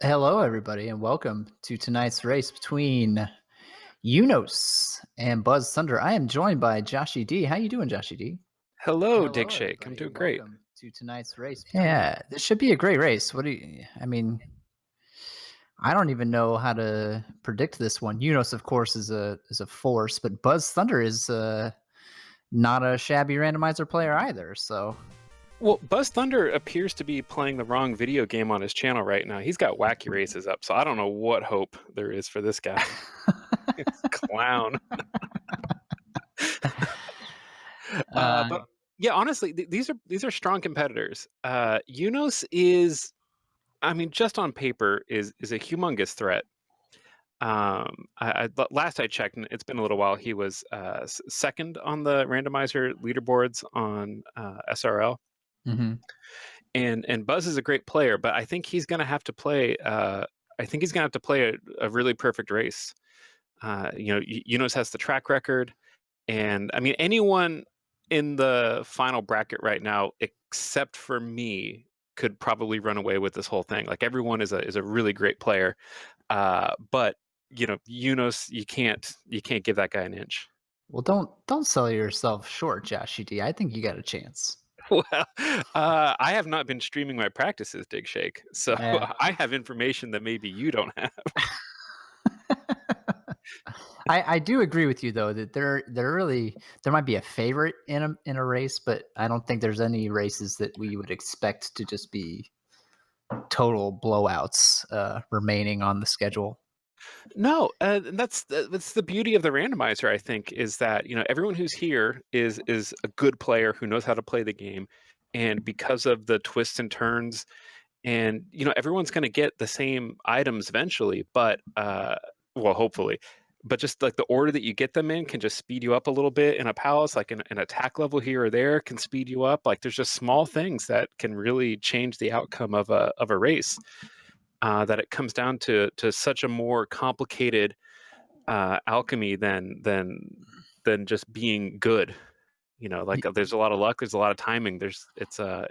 Hello, everybody, and welcome to tonight's race between Unos and Buzz Thunder. I am joined by Joshy D. How you doing, Joshy D? Hello, Dig Hello, Shake. I'm everybody, doing and great. welcome to tonight's race. Yeah, this should be a great race. What do you? I mean, I don't even know how to predict this one. Unos, of course, is a force, but Buzz Thunder is not a shabby randomizer player either. So Well, Buzz Thunder appears to be playing the wrong video game on his channel right now. He's got wacky races up, so I don't know what hope there is for this guy. It's clown. uh, But yeah, honestly, these are strong competitors. Unos is, I mean, just on paper, is a humongous threat. Last I checked, and it's been a little while. He was second on the randomizer leaderboards on SRL. mhm. And Buzz is a great player, but I think he's going to have to play. I think he's going to have to play a really perfect race. Yunus has the track record, and I mean anyone in the final bracket right now, except for me, could probably run away with this whole thing. Like everyone is a really great player, but Yunus, you can't give that guy an inch. Well, don't sell yourself short, Joshy D. I think you got a chance. Well, I have not been streaming my practices, Dig Shake, so Yeah. I have information that maybe you don't have. I do agree with you though that there might be a favorite in a race, but I don't think there's any races that we would expect to just be total blowouts remaining on the schedule. No, and that's the beauty of the randomizer. I think is that everyone who's here is a good player who knows how to play the game, and because of the twists and turns, and everyone's going to get the same items eventually, but well, hopefully. But just like the order that you get them in can just speed you up a little bit in a palace, like an attack level here or there can speed you up. Like there's just small things that can really change the outcome of a race. That it comes down to such a more complicated alchemy than just being good. Like there's a lot of luck, there's a lot of timing. It's a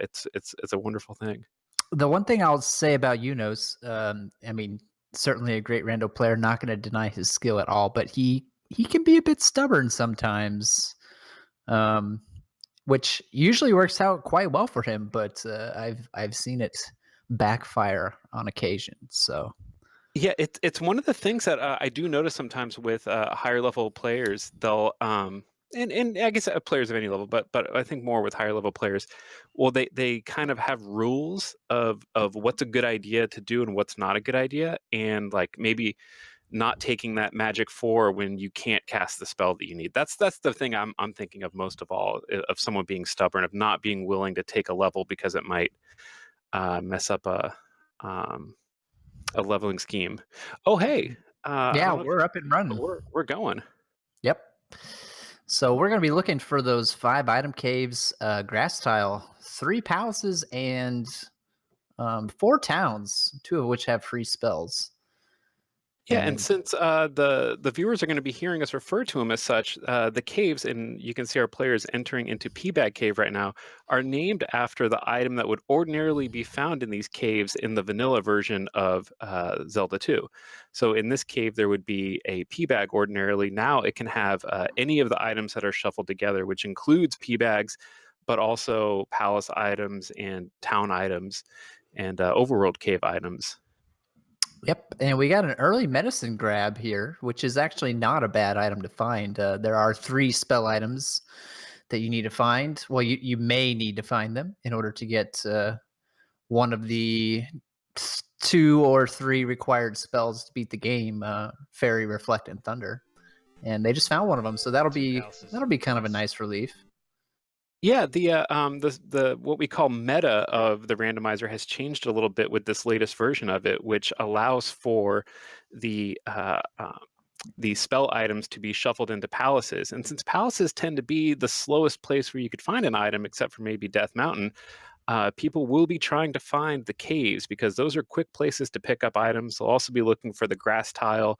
wonderful thing. The one thing I'll say about Unos, I mean, certainly a great rando player, not going to deny his skill at all, but he can be a bit stubborn sometimes. Um, which usually works out quite well for him, but I've seen it backfire on occasion. So Yeah, it's one of the things that I do notice sometimes with higher level players. They'll and I guess players of any level, but I think more with higher level players. Well, they kind of have rules of what's a good idea to do and what's not a good idea, and like maybe not taking that magic 4 when you can't cast the spell that you need. That's the thing I'm thinking of most of all, of someone being stubborn, of not being willing to take a level because it might mess up um, a leveling scheme. Oh, hey, I yeah, don't know if you we're up can and see, but running. we're going. Yep. So we're going to be looking for those 5 item caves, grass tile, 3 palaces, and 4 towns, 2 of which have free spells. Yeah, and And since the viewers are going to be hearing us refer to them as such, the caves, and you can see our players entering into Peabag Cave right now, are named after the item that would ordinarily be found in these caves in the vanilla version of Zelda 2. So in this cave, there would be a Peabag ordinarily. Now it can have any of the items that are shuffled together, which includes Peabags, but also palace items and town items and overworld cave items. yep, and we got an early medicine grab here, which is actually not a bad item to find. There are 3 spell items that you need to find. Well, you may need to find them in order to get one of the 2 or 3 required spells to beat the game, Fairy, Reflect, and Thunder. And they just found one of them, so that'll be kind of a nice relief. Yeah, the what we call meta of the randomizer has changed a little bit with this latest version of it, which allows for the uh, uh, the spell items to be shuffled into palaces. And since palaces tend to be the slowest place where you could find an item, except for maybe Death Mountain, people will be trying to find the caves because those are quick places to pick up items. They'll also be looking for the grass tile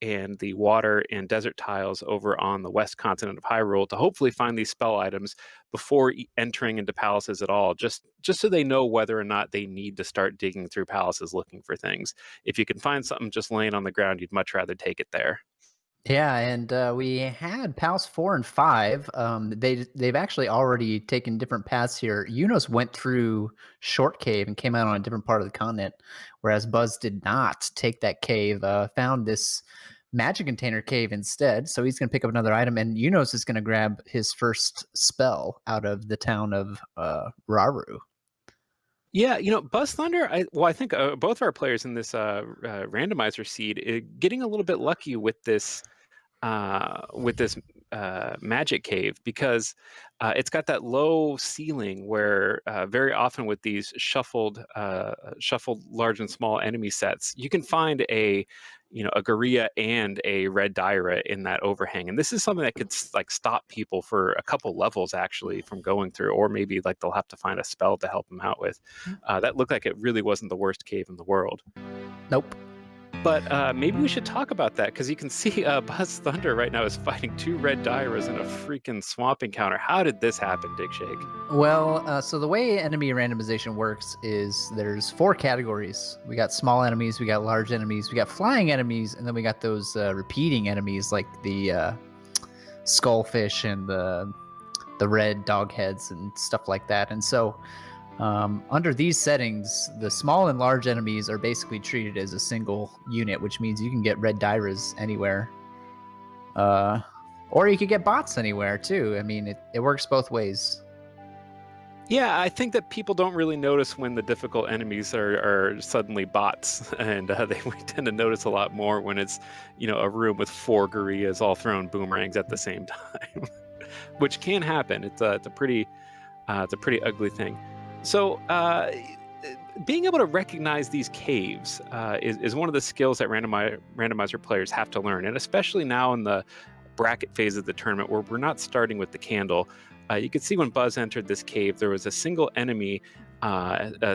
and the water and desert tiles over on the west continent of Hyrule to hopefully find these spell items before entering into palaces at all, just so they know whether or not they need to start digging through palaces looking for things. If you can find something just laying on the ground, you'd much rather take it there. Yeah, and we had Pals 4 and 5. They've actually already taken different paths here. Yunos went through Short Cave and came out on a different part of the continent, whereas Buzz did not take that cave. Found this magic container cave instead. So he's going to pick up another item, and Yunos is going to grab his first spell out of the town of Raru. Yeah, Buzz Thunder. I think both our players in this randomizer seed getting a little bit lucky with this magic cave because it's got that low ceiling where very often with these shuffled large and small enemy sets, you can find a Gorilla and a red Dyra in that overhang, and this is something that could like stop people for a couple levels actually from going through, or maybe like they'll have to find a spell to help them out with. That looked like it really wasn't the worst cave in the world. Nope. But maybe we should talk about that because you can see Buzz Thunder right now is fighting two red Dyras in a freaking swamp encounter. How did this happen, Dig Shake? Well, so the way enemy randomization works is there's 4 categories. We got small enemies, we got large enemies, we got flying enemies, and then we got those repeating enemies like the skullfish and the red dog heads and stuff like that. And so under these settings, the small and large enemies are basically treated as a single unit, which means you can get red Dyras anywhere. Or you could get bots anywhere too. I mean, it works both ways. Yeah, I think that people don't really notice when the difficult enemies are suddenly bots, and they tend to notice a lot more when it's a room with 4 gorillas all throwing boomerangs at the same time, which can happen. It's a pretty ugly thing. So being able to recognize these caves is one of the skills that randomizer players have to learn, and especially now in the bracket phase of the tournament where we're not starting with the candle. You could see when Buzz entered this cave, there was a single enemy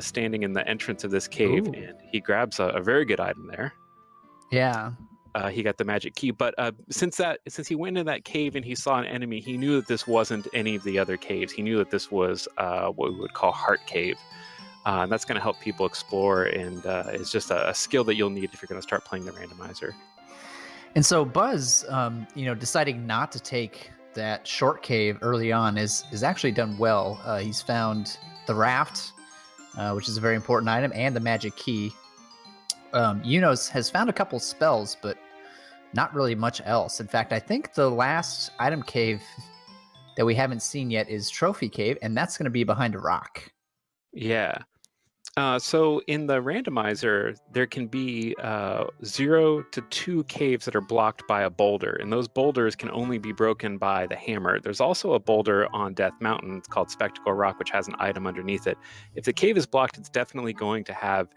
standing in the entrance of this cave. Ooh. And he grabs a very good item there. Yeah. He got the magic key, but since he went into that cave and he saw an enemy, he knew that this wasn't any of the other caves. He knew that this was what we would call Heart Cave, and that's going to help people explore. And it's just a skill that you'll need if you're going to start playing the randomizer. And so Buzz, deciding not to take that short cave early on is actually done well. He's found the raft, which is a very important item, and the magic key. Yunos has found a couple spells, but not really much else. In fact, I think the last item cave that we haven't seen yet is Trophy Cave, and that's going to be behind a rock. Yeah. So in the randomizer, there can be 0 to 2 caves that are blocked by a boulder, and those boulders can only be broken by the hammer. There's also a boulder on Death Mountain. It's called Spectacle Rock, which has an item underneath it. If the cave is blocked, it's definitely going to have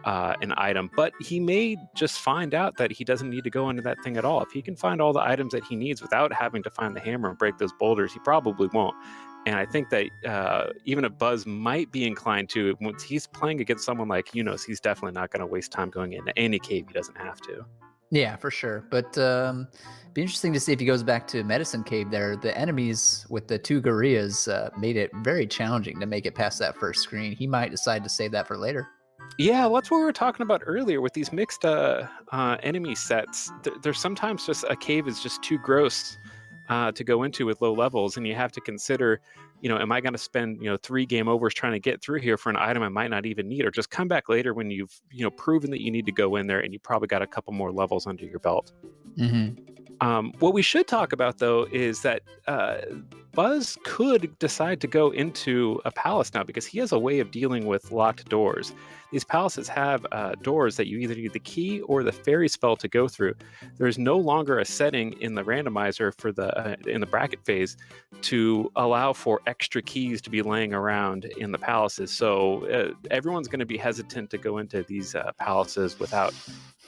an item, but he may just find out that he doesn't need to go into that thing at all. If he can find all the items that he needs without having to find the hammer and break those boulders, he probably won't. And I think that even if Buzz might be inclined to, once he's playing against someone like Yunos, he's definitely not going to waste time going into any cave he doesn't have to. Yeah, for sure. But be interesting to see if he goes back to Medicine Cave there. The enemies with the 2 gorillas made it very challenging to make it past that first screen. He might decide to save that for later. Yeah, that's what we were talking about earlier with these mixed enemy sets. There's sometimes just a cave is just too gross to go into with low levels, and you have to consider, am I going to spend 3 game overs trying to get through here for an item I might not even need, or just come back later when you've proven that you need to go in there and you probably got a couple more levels under your belt. Mm-hmm. What we should talk about though is that Buzz could decide to go into a palace now because he has a way of dealing with locked doors. These palaces have doors that you either need the key or the fairy spell to go through. There's no longer a setting in the randomizer for in the bracket phase to allow for extra keys to be laying around in the palaces. So everyone's going to be hesitant to go into these palaces without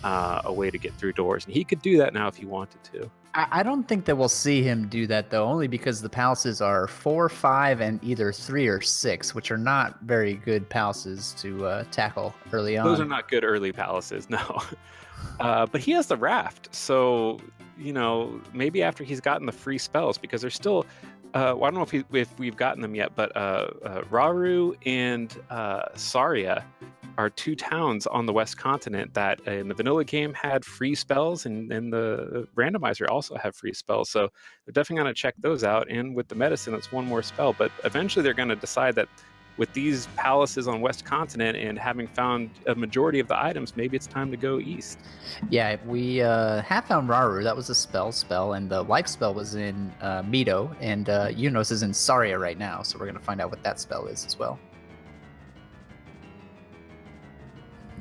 a way to get through doors. And he could do that now if he wanted to. I don't think that we'll see him do that, though, only because the palaces are 4, 5, and either 3 or 6, which are not very good palaces to tackle early on. Those are not good early palaces, no. But he has the raft, so maybe after he's gotten the free spells, because there's still. Well, I don't know if we've gotten them yet, but Rauru and Saria are two towns on the West Continent that in the vanilla game had free spells, and the randomizer also have free spells. So they're definitely going to check those out. And with the medicine, it's one more spell. But eventually, they're going to decide that with these palaces on West Continent and having found a majority of the items, maybe it's time to go east. Yeah, we have found Raru. That was a spell, and the life spell was in Mito, and Unos is in Saria right now, so we're going to find out what that spell is as well.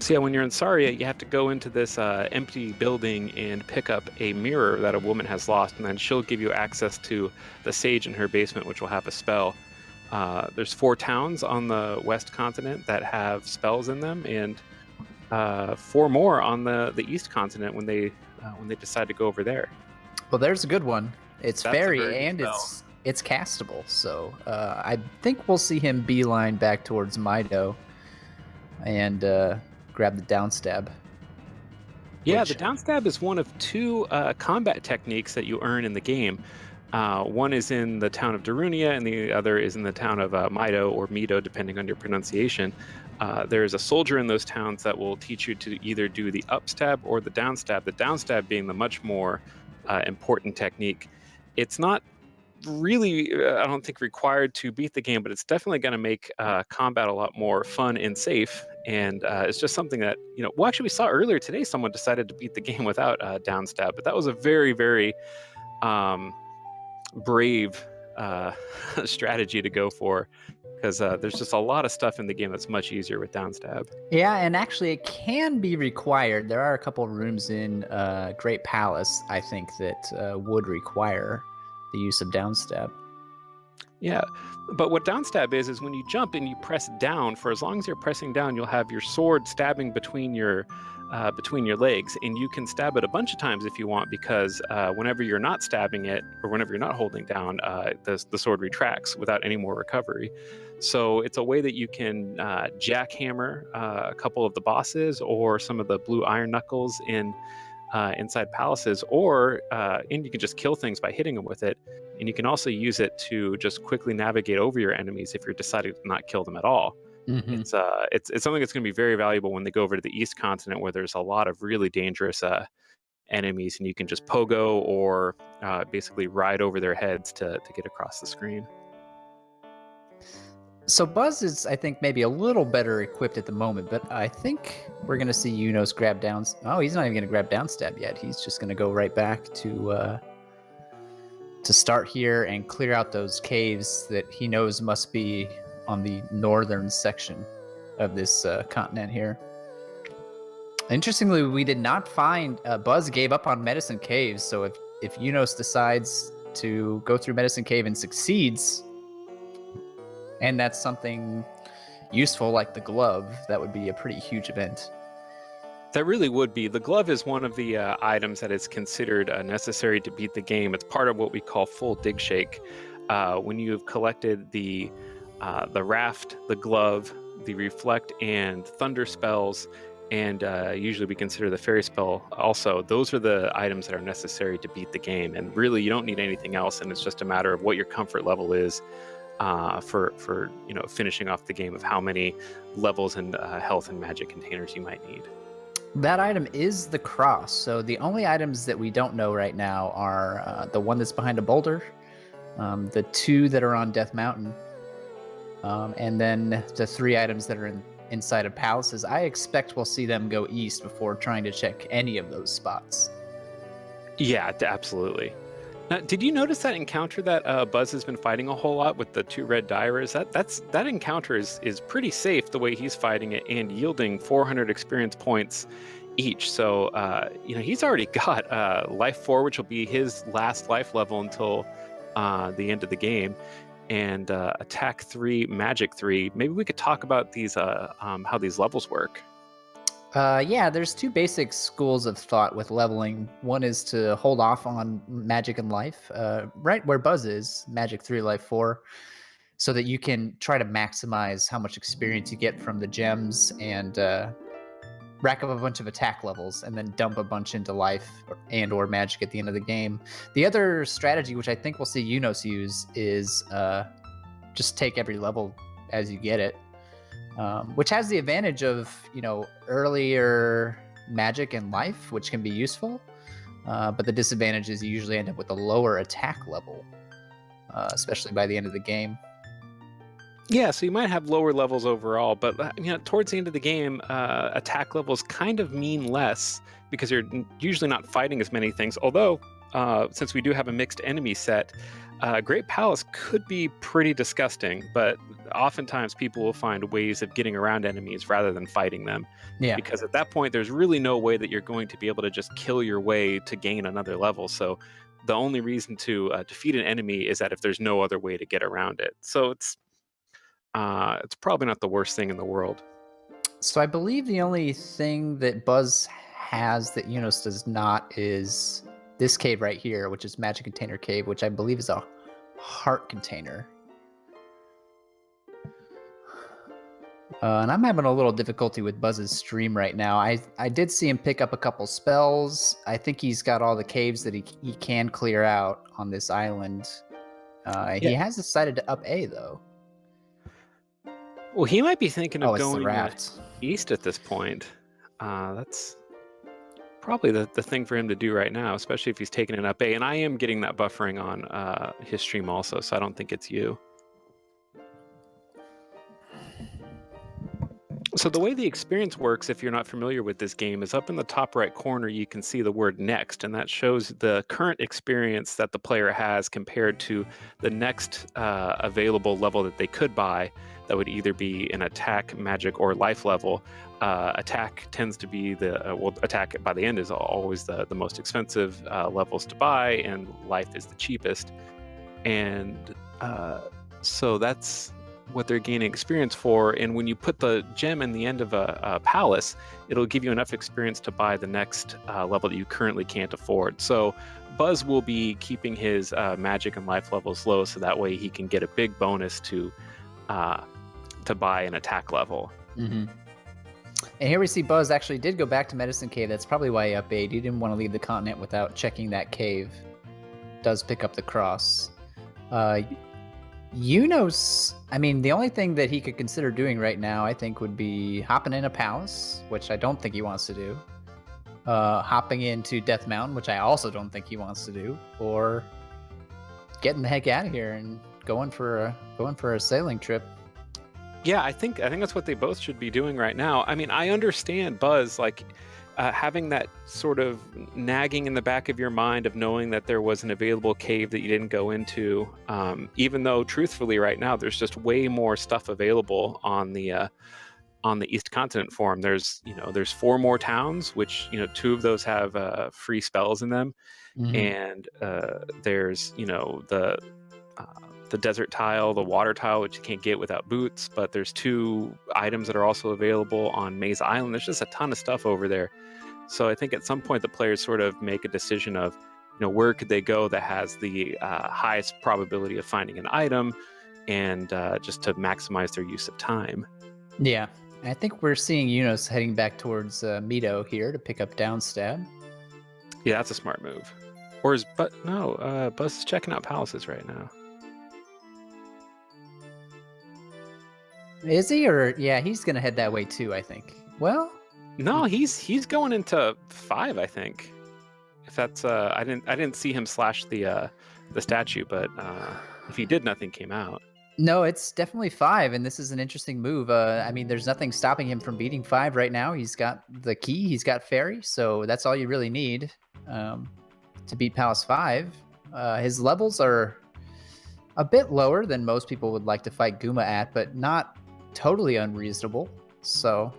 So yeah, when you're in Saria, you have to go into this empty building and pick up a mirror that a woman has lost, and then she'll give you access to the sage in her basement, which will have a spell. There's 4 towns on the West Continent that have spells in them, and 4 more on the East Continent when they decide to go over there. Well, there's a good one. It's That's a fairy very good and spell. it's castable, so I think we'll see him beeline back towards Mido and grab the downstab. Yeah, Which the downstab is one of 2 combat techniques that you earn in the game. One is in the town of Darunia, and the other is in the town of Mido or Mido, depending on your pronunciation. There's a soldier in those towns that will teach you to either do the upstab or the downstab. The downstab being the much more important technique. It's not really, I don't think, required to beat the game, but it's definitely going to make combat a lot more fun and safe. And it's just something that, well, actually, we saw earlier today someone decided to beat the game without downstab, but that was a very, very um, brave strategy to go for, because there's just a lot of stuff in the game that's much easier with downstab. Yeah, and actually, it can be required. There are a couple of rooms in Great Palace, I think, that would require the use of downstab. Yeah, but what downstab is when you jump and you press down. For as long as you're pressing down, you'll have your sword stabbing between your legs, and you can stab it a bunch of times if you want, because whenever you're not stabbing it or whenever you're not holding down, the sword retracts without any more recovery. So it's a way that you can jackhammer a couple of the bosses or some of the blue iron knuckles inside palaces, or and you can just kill things by hitting them with it. And you can also use it to just quickly navigate over your enemies if you're deciding to not kill them at all. Hmm. It's something that's going to be very valuable when they go over to the East Continent, where there's a lot of really dangerous enemies, and you can just pogo or basically ride over their heads to get across the screen. So Buzz is, I think, maybe a little better equipped at the moment, but I think we're going to see Unos grab down. Oh, he's not even going to grab downstab yet. He's just going to go right back to start here and clear out those caves that he knows must be on the northern section of this continent here. Interestingly, we did not find Buzz gave up on Medicine Caves, so if Unos decides to go through Medicine Cave and succeeds, and that's something useful like the glove, that would be a pretty huge event. That really would be. The glove is one of the items that is considered necessary to beat the game. It's part of what we call full dig shake. When you've collected the raft, the glove, the reflect and thunder spells, and usually we consider the fairy spell also, those are the items that are necessary to beat the game. And really, you don't need anything else, and it's just a matter of what your comfort level is for finishing off the game, of how many levels and health and magic containers you might need. That item is the cross, so the only items that we don't know right now are the one that's behind a boulder, the 2 that are on Death Mountain, and then the 3 items that are inside of palaces. I expect we'll see them go east before trying to check any of those spots. Yeah, absolutely. Now, did you notice that encounter that Buzz has been fighting a whole lot with the 2 red divers? That encounter is pretty safe the way he's fighting it, and yielding 400 experience points each. So he's already got life 4, which will be his last life level until the end of the game, and attack 3, magic 3. Maybe we could talk about these how these levels work. Yeah, there's 2 basic schools of thought with leveling. One is to hold off on magic and life, right where Buzz is, magic 3, life 4, so that you can try to maximize how much experience you get from the gems and rack up a bunch of attack levels and then dump a bunch into life or magic at the end of the game. The other strategy, which I think we'll see Unos use, is just take every level as you get it, which has the advantage of, earlier magic and life, which can be useful. But the disadvantage is you usually end up with a lower attack level, especially by the end of the game. Yeah, so you might have lower levels overall, but towards the end of the game, attack levels kind of mean less because you're usually not fighting as many things. Although, since we do have a mixed enemy set, Great Palace could be pretty disgusting, but oftentimes people will find ways of getting around enemies rather than fighting them. Yeah. Because at that point, there's really no way that you're going to be able to just kill your way to gain another level. So the only reason to defeat an enemy is that if there's no other way to get around it. So it's probably not the worst thing in the world. So I believe the only thing that Buzz has that Unos does not is this cave right here, which is Magic Container Cave, which I believe is a heart container. And I'm having a little difficulty with Buzz's stream right now. I did see him pick up a couple spells. I think he's got all the caves that he can clear out on this island. He has decided to up A, though. Well, he might be thinking of it's the going raft. east at this point. That's probably the thing for him to do right now, especially if he's taking it up A. And I am getting that buffering on his stream also, so I don't think it's you. So the way the experience works, if you're not familiar with this game, is up in the top right corner, you can see the word next, and that shows the current experience that the player has compared to the next available level that they could buy. That would either be an attack, magic, or life level. Attack tends to be attack by the end is always the most expensive levels to buy, and life is the cheapest. And so that's what they're gaining experience for. And when you put the gem in the end of a palace, it'll give you enough experience to buy the next level that you currently can't afford. So Buzz will be keeping his magic and life levels low, so that way he can get a big bonus to buy an attack level. Mm-hmm. And here we see Buzz actually did go back to Medicine Cave. That's probably why he up-A'd. He didn't want to leave the continent without checking that cave. Does pick up the cross. Unos, I mean, the only thing that he could consider doing right now, I think, would be hopping in a palace, which I don't think he wants to do. Hopping into Death Mountain, which I also don't think he wants to do, or getting the heck out of here and going for a sailing trip. Yeah, I think that's what they both should be doing right now. I mean, I understand Buzz, having that sort of nagging in the back of your mind of knowing that there was an available cave that you didn't go into, even though truthfully right now there's just way more stuff available on the East Continent forum. There's 4 more towns, which 2 of those have free spells in them. Mm-hmm. And there's the desert tile, the water tile, which you can't get without boots, but there's 2 items that are also available on Maze Island. There's just a ton of stuff over there. So I think at some point the players sort of make a decision of, where could they go that has the highest probability of finding an item, and just to maximize their use of time. Yeah. I think we're seeing Unos heading back towards Mito here to pick up Downstab. Yeah, that's a smart move. Or is Buzz is checking out palaces right now. Is he? Or yeah, he's gonna head that way too, I think. Well, no, he's going into 5, I think. If that's I didn't see him slash the statue, but if he did, nothing came out. No, it's definitely 5, and this is an interesting move. I mean, there's nothing stopping him from beating 5 right now. He's got the key, he's got Fairy, so that's all you really need to beat Palace 5. His levels are a bit lower than most people would like to fight Guma at, but not totally unreasonable. So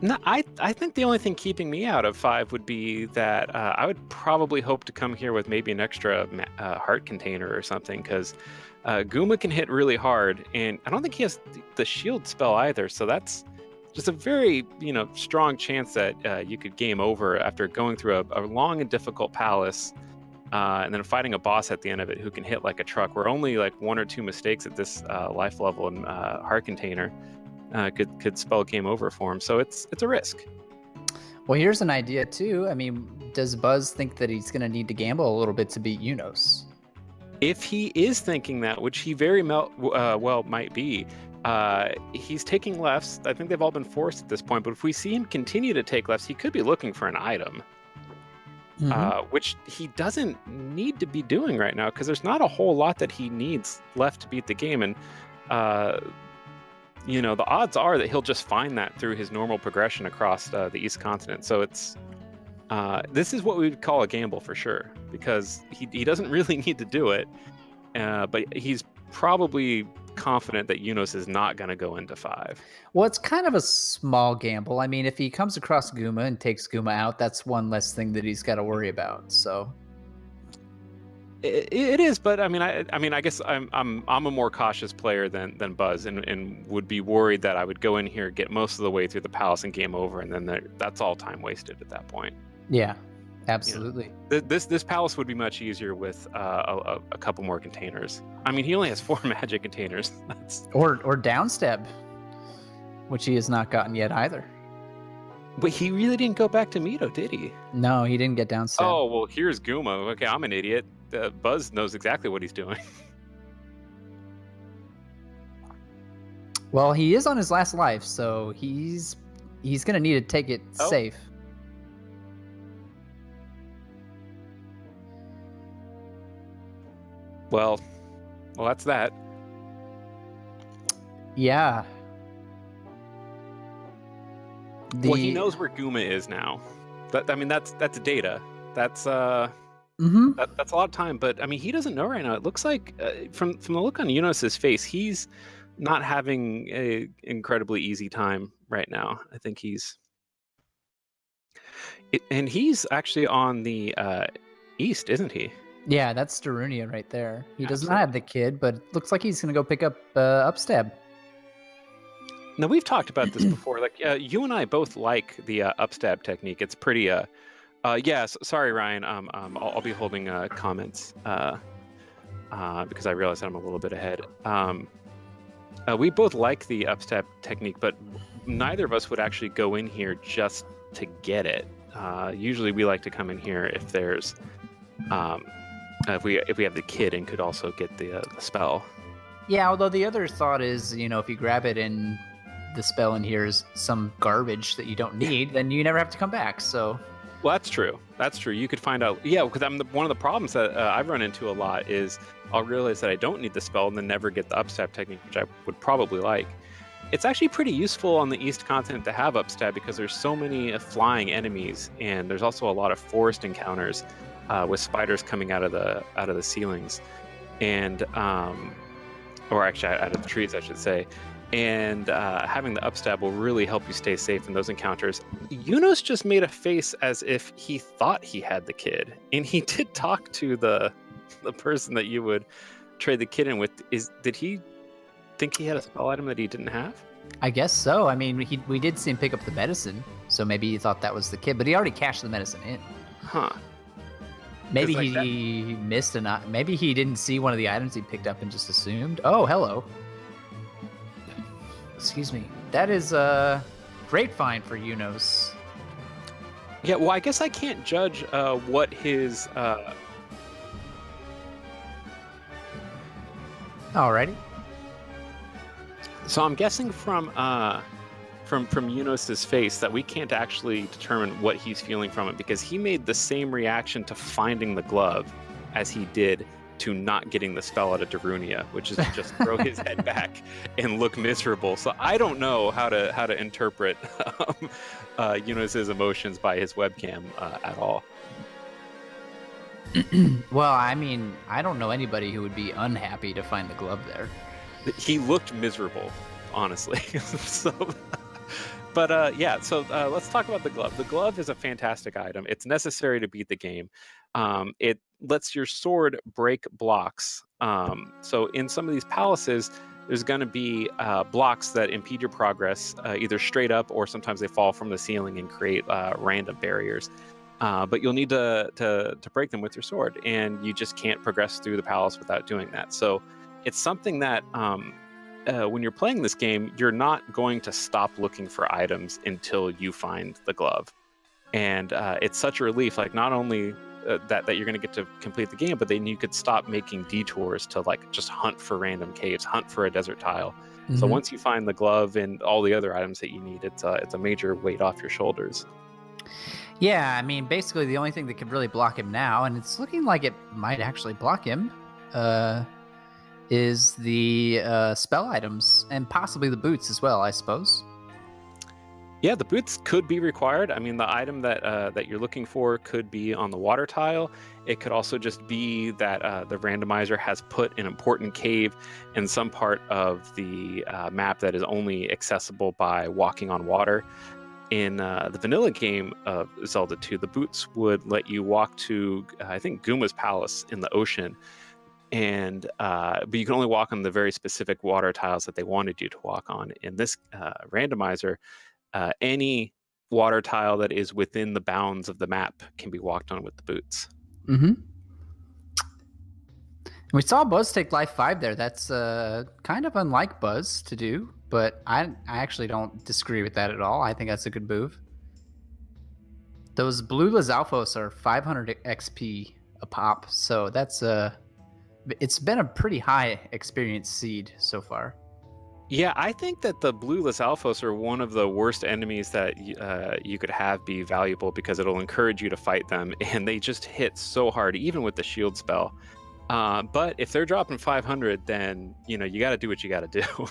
no, I think the only thing keeping me out of 5 would be that I would probably hope to come here with maybe an extra heart container or something, because Guma can hit really hard, and I don't think he has the shield spell either, so that's just a very strong chance that you could game over after going through a long and difficult palace, and then fighting a boss at the end of it who can hit like a truck, where only like 1 or 2 mistakes at this life level and heart container could spell game over for him. So it's a risk. Well, here's an idea too. I mean, does Buzz think that he's going to need to gamble a little bit to beat Unos? If he is thinking that, which he very well might be, he's taking lefts. I think they've all been forced at this point, but if we see him continue to take lefts, he could be looking for an item, which he doesn't need to be doing right now because there's not a whole lot that he needs left to beat the game. And, the odds are that he'll just find that through his normal progression across the East Continent. So this is what we would call a gamble for sure, because he doesn't really need to do it, but he's probably confident that Unos is not going to go into 5. Well, it's kind of a small gamble. I mean, if he comes across Guma and takes Guma out, that's one less thing that he's got to worry about. So it is, but I mean, I guess I'm a more cautious player than Buzz, and would be worried that I would go in here, get most of the way through the palace, and game over, and then that's all time wasted at that point. yeah, absolutely. This palace would be much easier with a couple more containers. I mean, he only has 4 magic containers. Or downstab, which he has not gotten yet either. But he really didn't go back to Mito, did he? No, he didn't get downstab. Oh, well, here's Guma. Okay, I'm an idiot. Buzz knows exactly what he's doing. Well, he is on his last life, so he's gonna need to take it safe. Well, that's that. Yeah. Well, he knows where Guma is now. That's data. That's that's a lot of time. But I mean, he doesn't know right now. It looks like from the look on Unos's face, he's not having a incredibly easy time right now. I think he's actually on the east, isn't he? Yeah, that's Darunia right there. He does not have the kid, but it looks like he's gonna go pick up upstab. Now, we've talked about this before. Like, you and I both like the upstab technique. It's pretty. Sorry, Ryan. I'll be holding comments because I realize that I'm a little bit ahead. We both like the upstab technique, but neither of us would actually go in here just to get it. Usually, we like to come in here if there's, if we have the kid and could also get the spell. Yeah, although the other thought is, if you grab it and the spell in here is some garbage that you don't need, then you never have to come back. So, well, that's true. That's true. You could find out. Yeah, because one of the problems that I've run into a lot is I'll realize that I don't need the spell and then never get the upstab technique, which I would probably like. It's actually pretty useful on the East Continent to have upstab because there's so many flying enemies, and there's also a lot of forest encounters with spiders coming out of the ceilings, and or actually out of the trees, I should say. And having the upstab will really help you stay safe in those encounters. Unos just made a face as if he thought he had the kid, and he did talk to the person that you would trade the kid in with. Did he think he had a spell item that he didn't have? I guess so. I mean, we did see him pick up the medicine, so maybe he thought that was the kid, but he already cashed the medicine in. Huh. Maybe he missed maybe he didn't see one of the items he picked up and just assumed. Oh, hello. Excuse me. That is a great find for Unos. Yeah, well, I guess I can't judge what his... Alrighty. So I'm guessing from Unos's face that we can't actually determine what he's feeling from it, because he made the same reaction to finding the glove as he did to not getting the spell out of Darunia, which is to just throw his head back and look miserable. So I don't know how to interpret Unos's emotions by his webcam at all. Well, I mean, I don't know anybody who would be unhappy to find the glove there. He looked miserable, honestly. But let's talk about the glove. The glove is a fantastic item. It's necessary to beat the game. It lets your sword break blocks. So in some of these palaces, there's going to be blocks that impede your progress, either straight up or sometimes they fall from the ceiling and create random barriers. But you'll need to break them with your sword, and you just can't progress through the palace without doing that. So it's something that when you're playing this game, you're not going to stop looking for items until you find the glove. and it's such a relief. Like not only that you're going to get to complete the game, but then you could stop making detours to like just hunt for random caves, hunt for a desert tile. So Mhm. once you find the glove and all the other items that you need, it's a major weight off your shoulders. Yeah, I mean, basically the only thing that could really block him now, and it's looking like it might actually block him, uh, is the spell items and possibly the boots as well, I suppose. Yeah, the boots could be required. I mean, the item that you're looking for could be on the water tile. It could also just be that the randomizer has put an important cave in some part of the map that is only accessible by walking on water. In the vanilla game of Zelda 2, the boots would let you walk to, I think, Guma's palace in the ocean, and but you can only walk on the very specific water tiles that they wanted you to walk on. In this randomizer, any water tile that is within the bounds of the map can be walked on with the boots. Mm-hmm. We saw Buzz take life 5 there. That's kind of unlike Buzz to do, but I actually don't disagree with that at all. I think that's a good move. Those blue Lizalfos are 500 XP a pop, so that's it's been a pretty high experience seed so far. Yeah, I think that the blueless alphos are one of the worst enemies that you could have be valuable because it'll encourage you to fight them, and they just hit so hard, even with the shield spell. But if they're dropping 500, then you got to do what you got to do.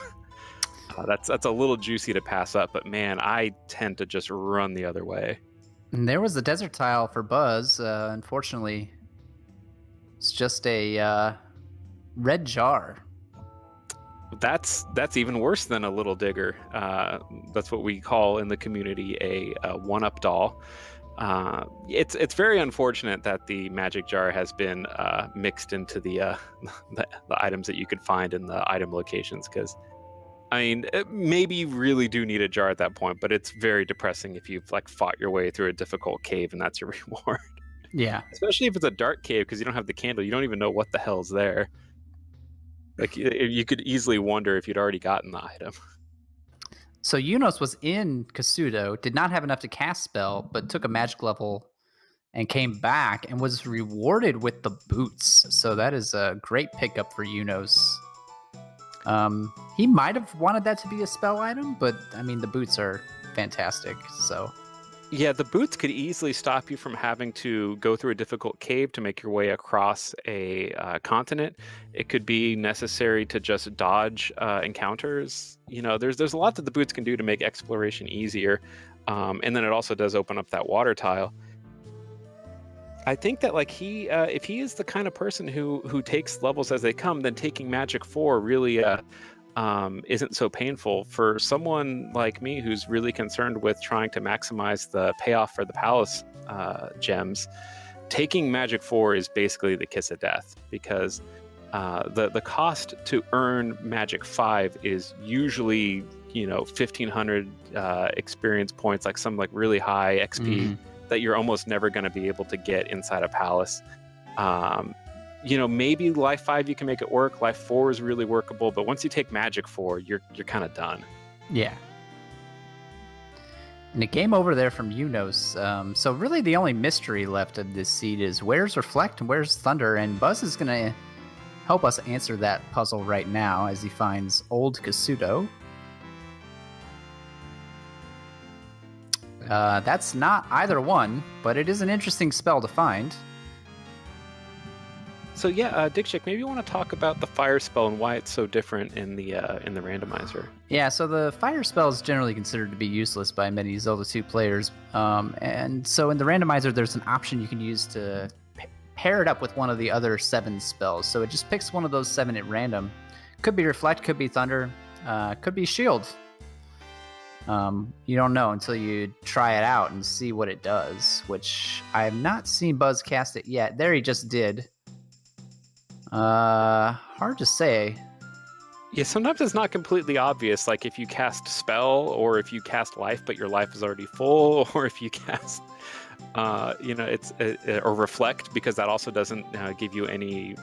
That's a little juicy to pass up, but man, I tend to just run the other way. And there was the desert tile for Buzz. Unfortunately, it's just a red jar. That's even worse than a little digger. That's what we call in the community a one-up doll. It's very unfortunate that the magic jar has been mixed into the items that you could find in the item locations, because I mean, maybe you really do need a jar at that point, but it's very depressing if you've like fought your way through a difficult cave and that's your reward. Yeah. Especially if it's a dark cave because you don't have the candle, you don't even know what the hell's there. Like you could easily wonder if you'd already gotten the item. So Yunos was in Kasudo, did not have enough to cast spell, but took a magic level and came back and was rewarded with the boots. So that is a great pickup for Yunos. He might have wanted that to be a spell item, but I mean the boots are fantastic. So Yeah, the boots could easily stop you from having to go through a difficult cave to make your way across a continent. It could be necessary to just dodge encounters. There's a lot that the boots can do to make exploration easier, and then it also does open up that water tile. I think that like if he is the kind of person who takes levels as they come, then taking Magic 4 really isn't so painful. For someone like me who's really concerned with trying to maximize the payoff for the palace gems, taking Magic 4 is basically the kiss of death, because the cost to earn Magic 5 is usually 1,500 experience points, like some like really high XP that you're almost never going to be able to get inside a palace. Maybe Life 5 you can make it work. Life 4 is really workable, but once you take Magic 4, you're kind of done. yeah. And a game over there from Yunos. So really the only mystery left of this seed is where's Reflect and where's Thunder, and Buzz is going to help us answer that puzzle right now as he finds Old Kasudo. That's not either one, but it is an interesting spell to find. So yeah, Dick Chick, maybe you want to talk about the fire spell and why it's so different in the randomizer. Yeah, so the fire spell is generally considered to be useless by many Zelda 2 players, and so in the randomizer there's an option you can use to pair it up with one of the other 7 spells. So it just picks one of those 7 at random. Could be Reflect, could be Thunder, could be Shield. You don't know until you try it out and see what it does, which I have not seen Buzz cast it yet. There, he just did. Hard to say. Yeah, sometimes it's not completely obvious, like if you cast Spell or if you cast Life but your life is already full, or if you cast or Reflect, because that also doesn't give you any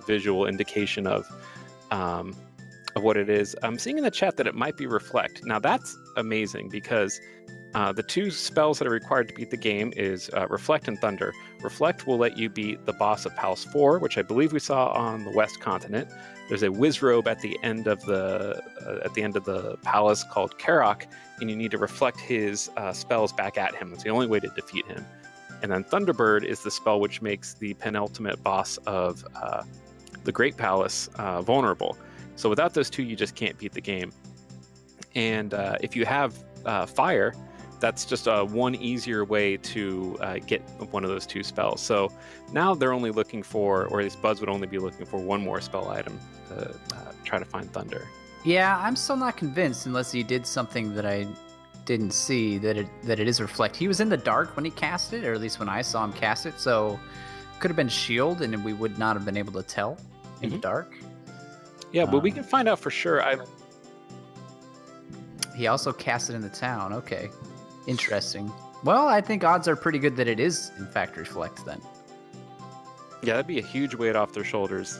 visual indication of what it is. I'm seeing in the chat that it might be Reflect. Now that's amazing, because The two spells that are required to beat the game is Reflect and Thunder. Reflect will let you beat the boss of Palace 4, which I believe we saw on the West Continent. There's a Wizrobe at the end of the palace called Karok, and you need to reflect his spells back at him. That's the only way to defeat him. And then Thunderbird is the spell which makes the penultimate boss of the Great Palace vulnerable. So without those two, you just can't beat the game. And if you have Fire, that's just one easier way to get one of those two spells. So now they're only looking for, or at least Buzz would only be looking for one more spell item to try to find Thunder. Yeah, I'm still not convinced unless he did something that I didn't see, that it is Reflect. He was in the dark when he cast it, or at least when I saw him cast it, so could have been Shield, and we would not have been able to tell in the dark. Yeah, but we can find out for sure. He also cast it in the town. Okay. Interesting. Well, I think odds are pretty good that it is, in fact, Reflect then. Yeah, that'd be a huge weight off their shoulders.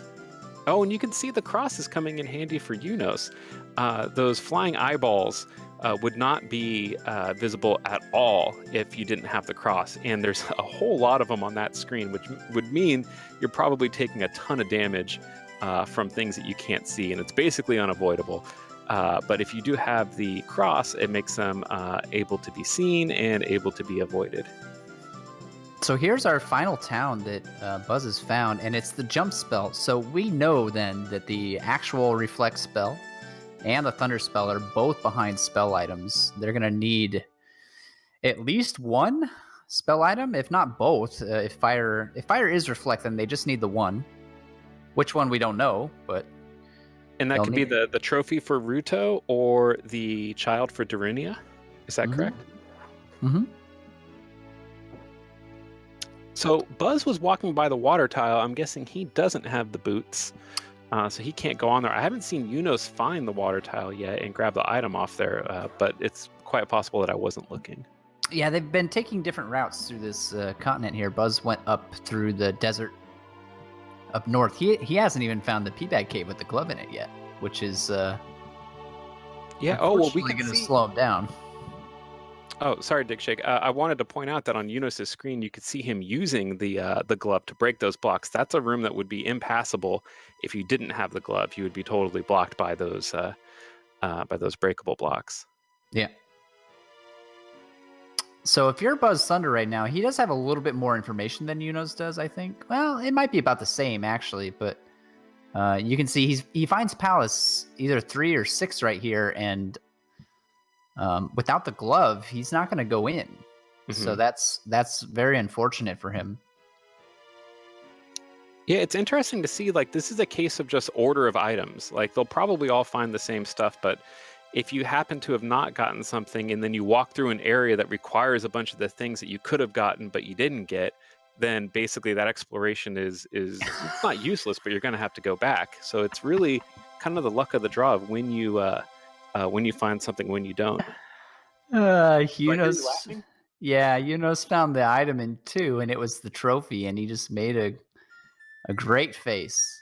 Oh, and you can see the cross is coming in handy for Unos. Those flying eyeballs would not be visible at all if you didn't have the cross. And there's a whole lot of them on that screen, which would mean you're probably taking a ton of damage from things that you can't see. And it's basically unavoidable. But if you do have the cross, it makes them able to be seen and able to be avoided. So here's our final town that Buzz has found, and it's the jump spell. So we know then that the actual Reflect spell and the Thunder spell are both behind spell items. They're going to need at least one spell item, if not both. If fire is Reflect, then they just need the one. Which one we don't know, but... And that could be the trophy for Ruto or the child for Darinia. Is that correct? Mm-hmm. So Buzz was walking by the water tile. I'm guessing he doesn't have the boots, so he can't go on there. I haven't seen Unos find the water tile yet and grab the item off there, but it's quite possible that I wasn't looking. Yeah, they've been taking different routes through this continent here. Buzz went up through the desert up north. He hasn't even found the Peabag Cave with the glove in it yet, which is yeah. Oh well, we going can to see... slow him down. Oh, sorry, Dick Shake. I wanted to point out that on Unos' screen, you could see him using the glove to break those blocks. That's a room that would be impassable if you didn't have the glove. You would be totally blocked by those breakable blocks. Yeah. So if you're Buzz Thunder right now, he does have a little bit more information than Unos does, I think. Well, it might be about the same, actually, but you can see he finds Palace either 3 or 6 right here, and without the glove, he's not going to go in. Mm-hmm. So that's very unfortunate for him. Yeah, it's interesting to see, like, this is a case of just order of items. Like, they'll probably all find the same stuff, but if you happen to have not gotten something and then you walk through an area that requires a bunch of the things that you could have gotten but you didn't get, then basically that exploration is not useless, but you're going to have to go back. So it's really kind of the luck of the draw of when you find something, when you don't. Unos found the item in 2, and it was the trophy, and he just made a great face.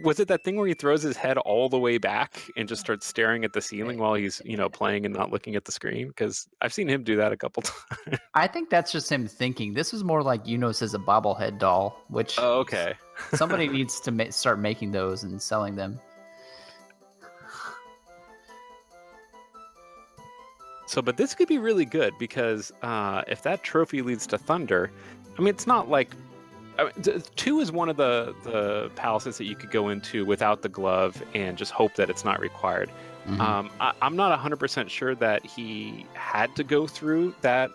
Was it that thing where he throws his head all the way back and just starts staring at the ceiling while he's, playing and not looking at the screen? Because I've seen him do that a couple times. I think that's just him thinking. This was more like Unos as a bobblehead doll, which okay. Somebody needs to start making those and selling them. So, but this could be really good because if that trophy leads to Thunder, I mean, it's not like... 2 is one of the palaces that you could go into without the glove and just hope that it's not required. Mm-hmm. I'm not 100% sure that he had to go through that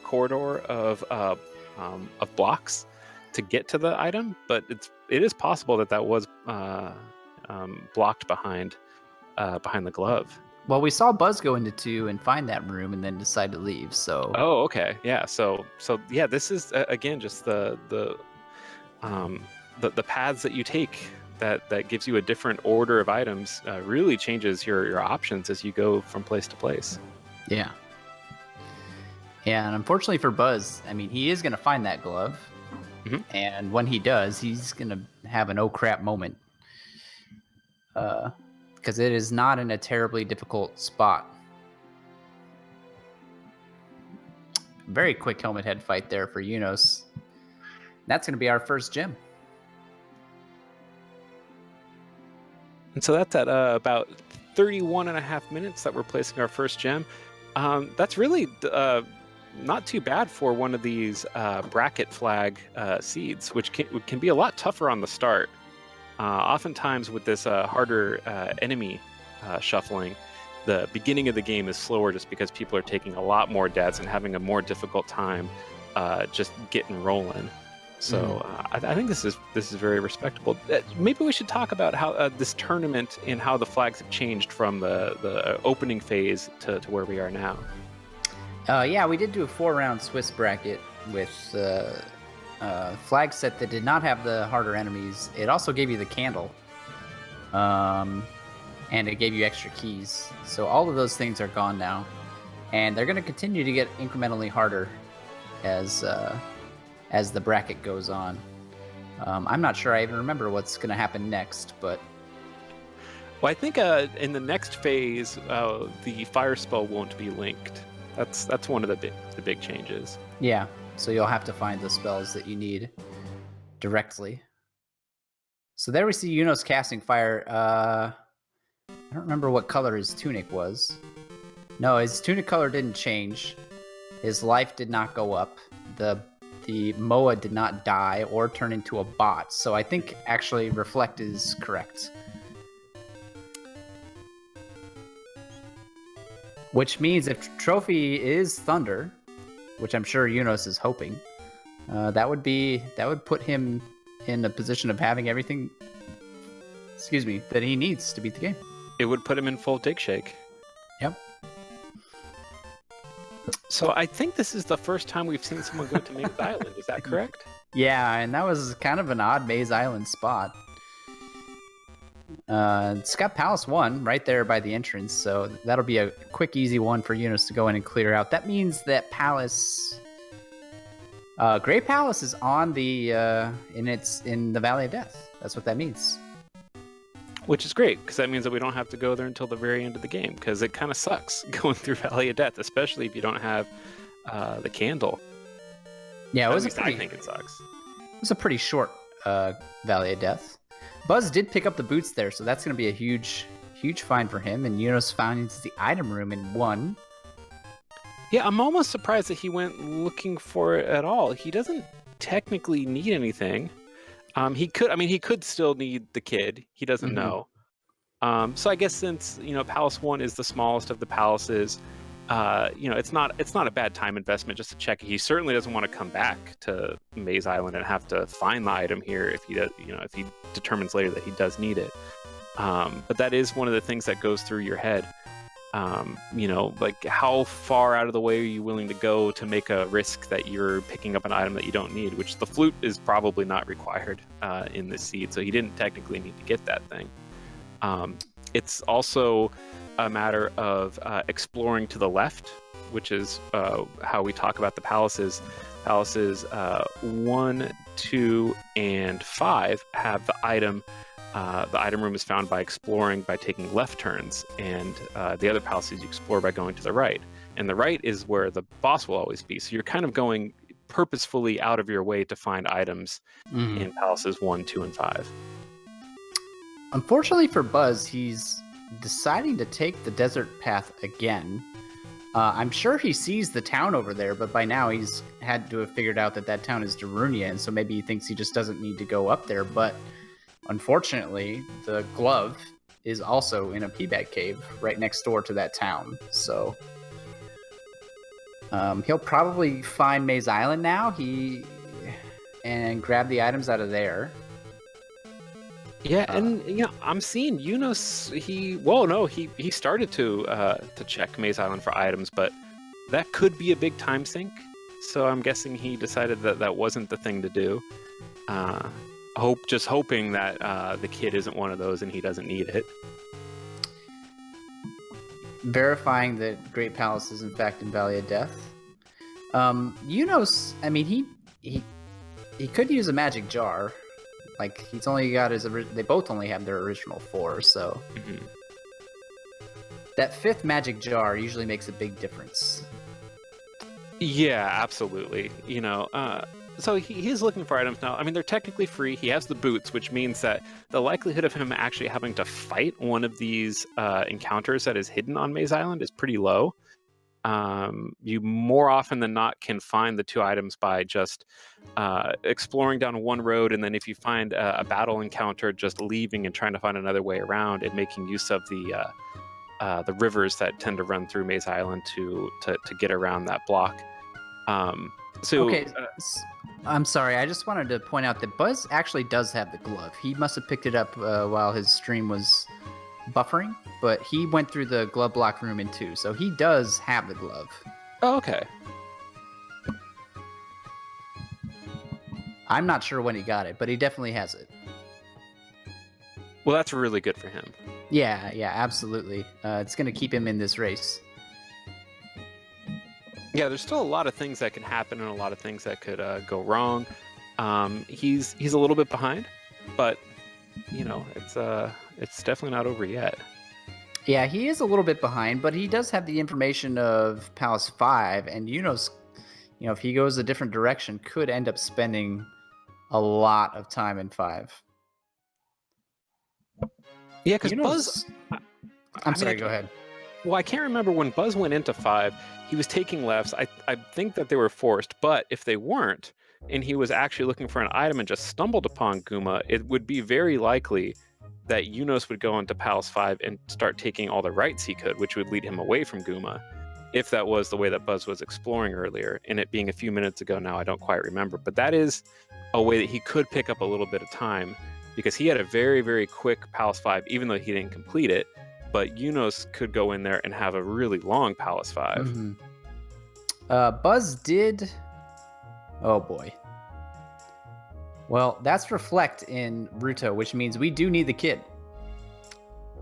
corridor of blocks to get to the item, but it is possible that was blocked behind the glove. Well, we saw Buzz go into 2 and find that room and then decide to leave. So. Oh, okay, yeah. So yeah, this is again just the paths that you take that gives you a different order of items really changes your options as you go from place to place. Yeah. Yeah, and unfortunately for Buzz, I mean, he is going to find that glove. Mm-hmm. And when he does, he's going to have an oh crap moment. Because it is not in a terribly difficult spot. Very quick helmet head fight there for Yunos. That's going to be our first gym. And so that's at about 31 and a half minutes that we're placing our first gem. That's really not too bad for one of these bracket flag seeds, which can be a lot tougher on the start. Oftentimes with this harder enemy shuffling, the beginning of the game is slower just because people are taking a lot more deaths and having a more difficult time just getting rolling. So I think this is very respectable. Maybe we should talk about how this tournament and how the flags have changed from the opening phase to where we are now. Yeah, we did do a 4-round Swiss bracket with flag set that did not have the harder enemies. It also gave you the candle, and it gave you extra keys. So all of those things are gone now, and they're going to continue to get incrementally harder as the bracket goes on. I'm not sure I even remember what's going to happen next, but... Well, I think in the next phase, the fire spell won't be linked. That's one of the big changes. Yeah, so you'll have to find the spells that you need directly. So there we see Yunos casting fire. I don't remember what color his tunic was. No, his tunic color didn't change. His life did not go up. The Moa did not die or turn into a bot. So I think actually Reflect is correct. Which means if Trophy is Thunder, which I'm sure Yunos is hoping, that would put him in a position of having everything, that he needs to beat the game. It would put him in full dig shake. Yep. So I think this is the first time we've seen someone go to Maze Island. Is that correct? Yeah, and that was kind of an odd Maze Island spot. It's got Palace 1 right there by the entrance, so that'll be a quick, easy one for Yunos to go in and clear out. That means that Palace... Grey Palace is on the... in the Valley of Death. That's what that means. Which is great, because that means that we don't have to go there until the very end of the game, because it kind of sucks going through Valley of Death, especially if you don't have the candle. Yeah, I think it sucks. It was a pretty short Valley of Death. Buzz did pick up the boots there, so that's going to be a huge find for him, and Yunos finds the item room in 1. Yeah, I'm almost surprised that he went looking for it at all. He doesn't technically need anything. He could still need the kid. He doesn't know. So I guess since Palace 1 is the smallest of the palaces, it's not a bad time investment just to check. He certainly doesn't want to come back to Maze Island and have to find the item here if he does, if he determines later that he does need it. But that is one of the things that goes through your head. Like how far out of the way are you willing to go to make a risk that you're picking up an item that you don't need, which the flute is probably not required in this seed, so he didn't technically need to get that thing. It's also a matter of exploring to the left, which is how we talk about the palaces. Palaces 1, 2, and 5 have the item. The item room is found by exploring by taking left turns, and the other palaces you explore by going to the right. And the right is where the boss will always be. So you're kind of going purposefully out of your way to find items in palaces 1, 2, and 5. Unfortunately for Buzz, he's deciding to take the desert path again. I'm sure he sees the town over there, but by now he's had to have figured out that town is Darunia, and so maybe he thinks he just doesn't need to go up there, but unfortunately, the glove is also in a Peabag cave right next door to that town. So he'll probably find Maze Island now and grab the items out of there. Yeah, and I'm seeing Yunos. He started to check Maze Island for items, but that could be a big time sink. So I'm guessing he decided that wasn't the thing to do. Just hoping that the kid isn't one of those and he doesn't need it. Verifying that Great Palace is in fact in Valley of Death. Yunos, I mean, he could use a magic jar. Like, he's only got they both only have their original 4, so that 5th magic jar usually makes a big difference. Yeah, absolutely. So he's looking for items now. I mean, they're technically free. He has the boots, which means that the likelihood of him actually having to fight one of these encounters that is hidden on Maze Island is pretty low. You more often than not can find the two items by just exploring down one road, and then if you find a battle encounter, just leaving and trying to find another way around and making use of the rivers that tend to run through Maze Island to get around that block. Um, so Okay, I'm sorry. I just wanted to point out that Buzz actually does have the glove. He must have picked it up while his stream was buffering, but he went through the glove block room in 2, so he does have the glove. Oh, okay. I'm not sure when he got it, but he definitely has it. Well, that's really good for him. Yeah, absolutely. It's going to keep him in this race. Yeah, there's still a lot of things that can happen and a lot of things that could go wrong. He's a little bit behind, but it's definitely not over yet. Yeah, he is a little bit behind, but he does have the information of Palace 5, and if he goes a different direction, could end up spending a lot of time in 5. Yeah, because Buzz... I'm sorry, go ahead. Well, I can't remember when Buzz went into 5, he was taking lefts. I think that they were forced, but if they weren't, and he was actually looking for an item and just stumbled upon Guma, it would be very likely that Yunos would go into Palace 5 and start taking all the rights he could, which would lead him away from Guma, if that was the way that Buzz was exploring earlier. And it being a few minutes ago now, I don't quite remember. But that is a way that he could pick up a little bit of time, because he had a very, very quick Palace 5, even though he didn't complete it. But Yunos could go in there and have a really long Palace 5. Mm-hmm. Buzz did... Oh, boy. Well, that's reflect in Ruto, which means we do need the kid.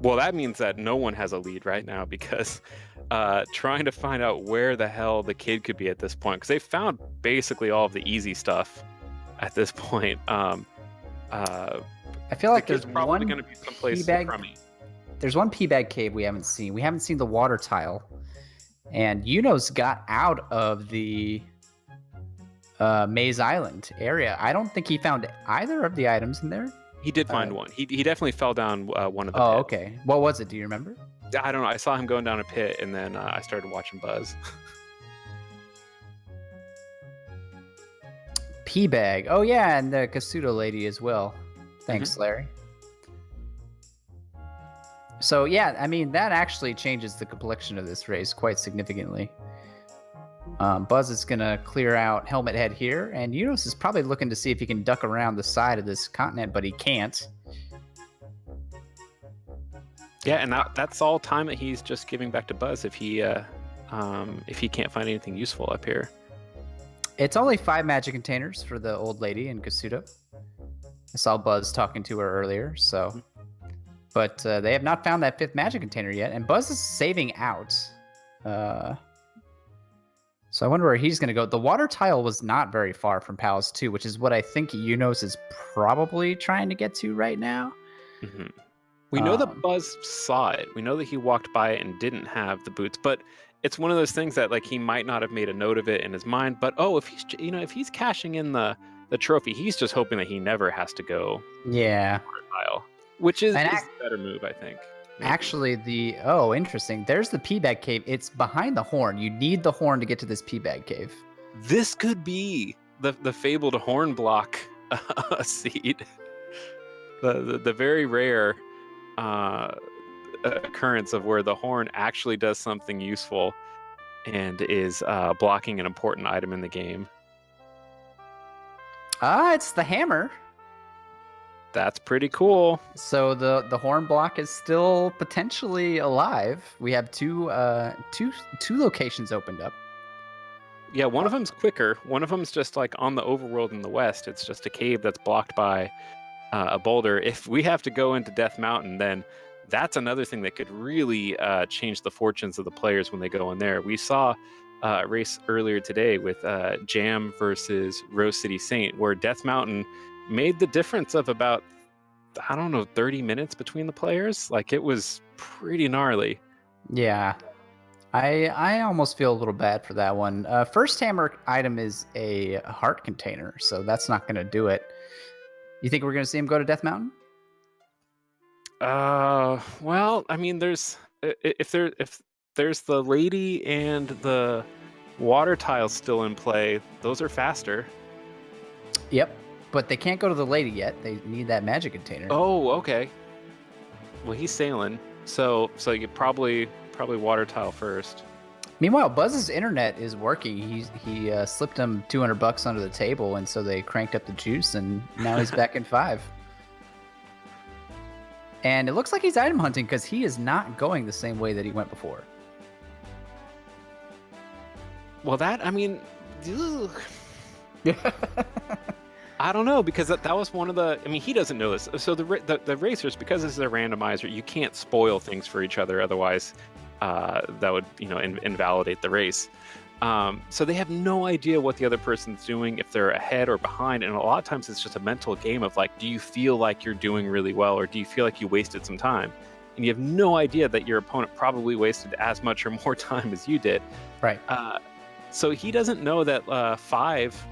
Well, that means that no one has a lead right now, because trying to find out where the hell the kid could be at this point, because they found basically all of the easy stuff at this point. I feel like there's probably going to be someplace crummy. There's one P-bag cave we haven't seen. We haven't seen the water tile. And Yunos got out of the Maze Island area. I don't think he found either of the items in there. He did find one. He definitely fell down one of the pits. Okay. What was it? Do you remember? I don't know. I saw him going down a pit, and then I started watching Buzz. P-bag. Oh, yeah, and the Kasuto lady as well. Thanks, Larry. So, yeah, I mean, that actually changes the complexion of this race quite significantly. Buzz is going to clear out Helmet Head here, and Yunos is probably looking to see if he can duck around the side of this continent, but he can't. Yeah, and that's all time that he's just giving back to Buzz if he can't find anything useful up here. It's only 5 magic containers for the old lady in Kasuto. I saw Buzz talking to her earlier, so... But they have not found that 5th magic container yet, and Buzz is saving out. So I wonder where he's going to go. The water tile was not very far from Palace 2, which is what I think Yunos is probably trying to get to right now. Mm-hmm. We know that Buzz saw it. We know that he walked by it and didn't have the boots, but it's one of those things that he might not have made a note of it in his mind. But if he's cashing in the trophy, he's just hoping that he never has to go. Yeah. Tile. Which is a better move, I think. Maybe. Actually, interesting. There's the P-bag cave. It's behind the horn. You need the horn to get to this P-bag cave. This could be the fabled horn block seed. The very rare occurrence of where the horn actually does something useful and is blocking an important item in the game. It's the hammer. That's pretty cool. So the horn block is still potentially alive. We have two locations opened up. Yeah, one of them's quicker. One of them's just on the overworld in the west. It's just a cave that's blocked by a boulder. If we have to go into Death Mountain, then that's another thing that could really change the fortunes of the players when they go in there. We saw a race earlier today with Jam versus Rose City Saint, where Death Mountain made the difference of about, 30 minutes between the players. It was pretty gnarly. Yeah. I almost feel a little bad for that one. First hammer item is a heart container, so that's not going to do it. You think we're going to see him go to Death Mountain? Well, I mean, if there's the lady and the water tiles still in play, those are faster. Yep. But they can't go to the lady yet. They need that magic container. Oh, okay. Well, he's sailing, so you probably water tile first. Meanwhile, Buzz's internet is working. He slipped him $200 under the table, and so they cranked up the juice, and now he's back in 5. And it looks like he's item hunting because he is not going the same way that he went before. Well, I mean, I don't know, because that was one of the. I mean, he doesn't know this. So the racers, because this is a randomizer, you can't spoil things for each other. Otherwise, that would invalidate the race. So they have no idea what the other person's doing, if they're ahead or behind, and a lot of times it's just a mental game of like, do you feel like you're doing really well, or do you feel like you wasted some time? And you have no idea that your opponent probably wasted as much or more time as you did. Right. So he doesn't know that 5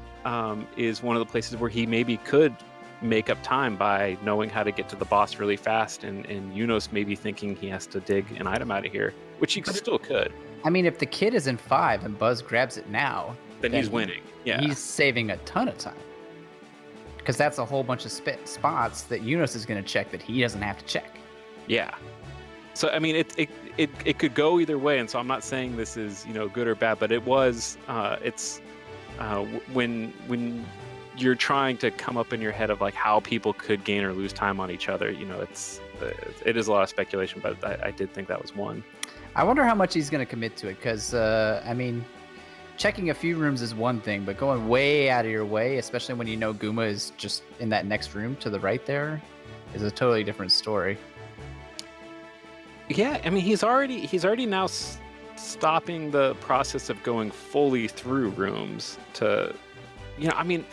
is one of the places where he maybe could make up time by knowing how to get to the boss really fast, and Yunos maybe thinking he has to dig an item out of here, which he still could. I mean, if the kid is in 5 and Buzz grabs it now, then he's winning. Yeah, he's saving a ton of time. Because that's a whole bunch of spots that Yunos is going to check that he doesn't have to check. Yeah. So I mean, it could go either way, and so I'm not saying this is good or bad, but it was when you're trying to come up in your head of like how people could gain or lose time on each other. It is a lot of speculation, but I did think that was one. I wonder how much he's going to commit to it, because I mean, checking a few rooms is one thing, but going way out of your way, especially when Guma is just in that next room to the right there, is a totally different story. Yeah, I mean, he's already now stopping the process of going fully through rooms to, I mean,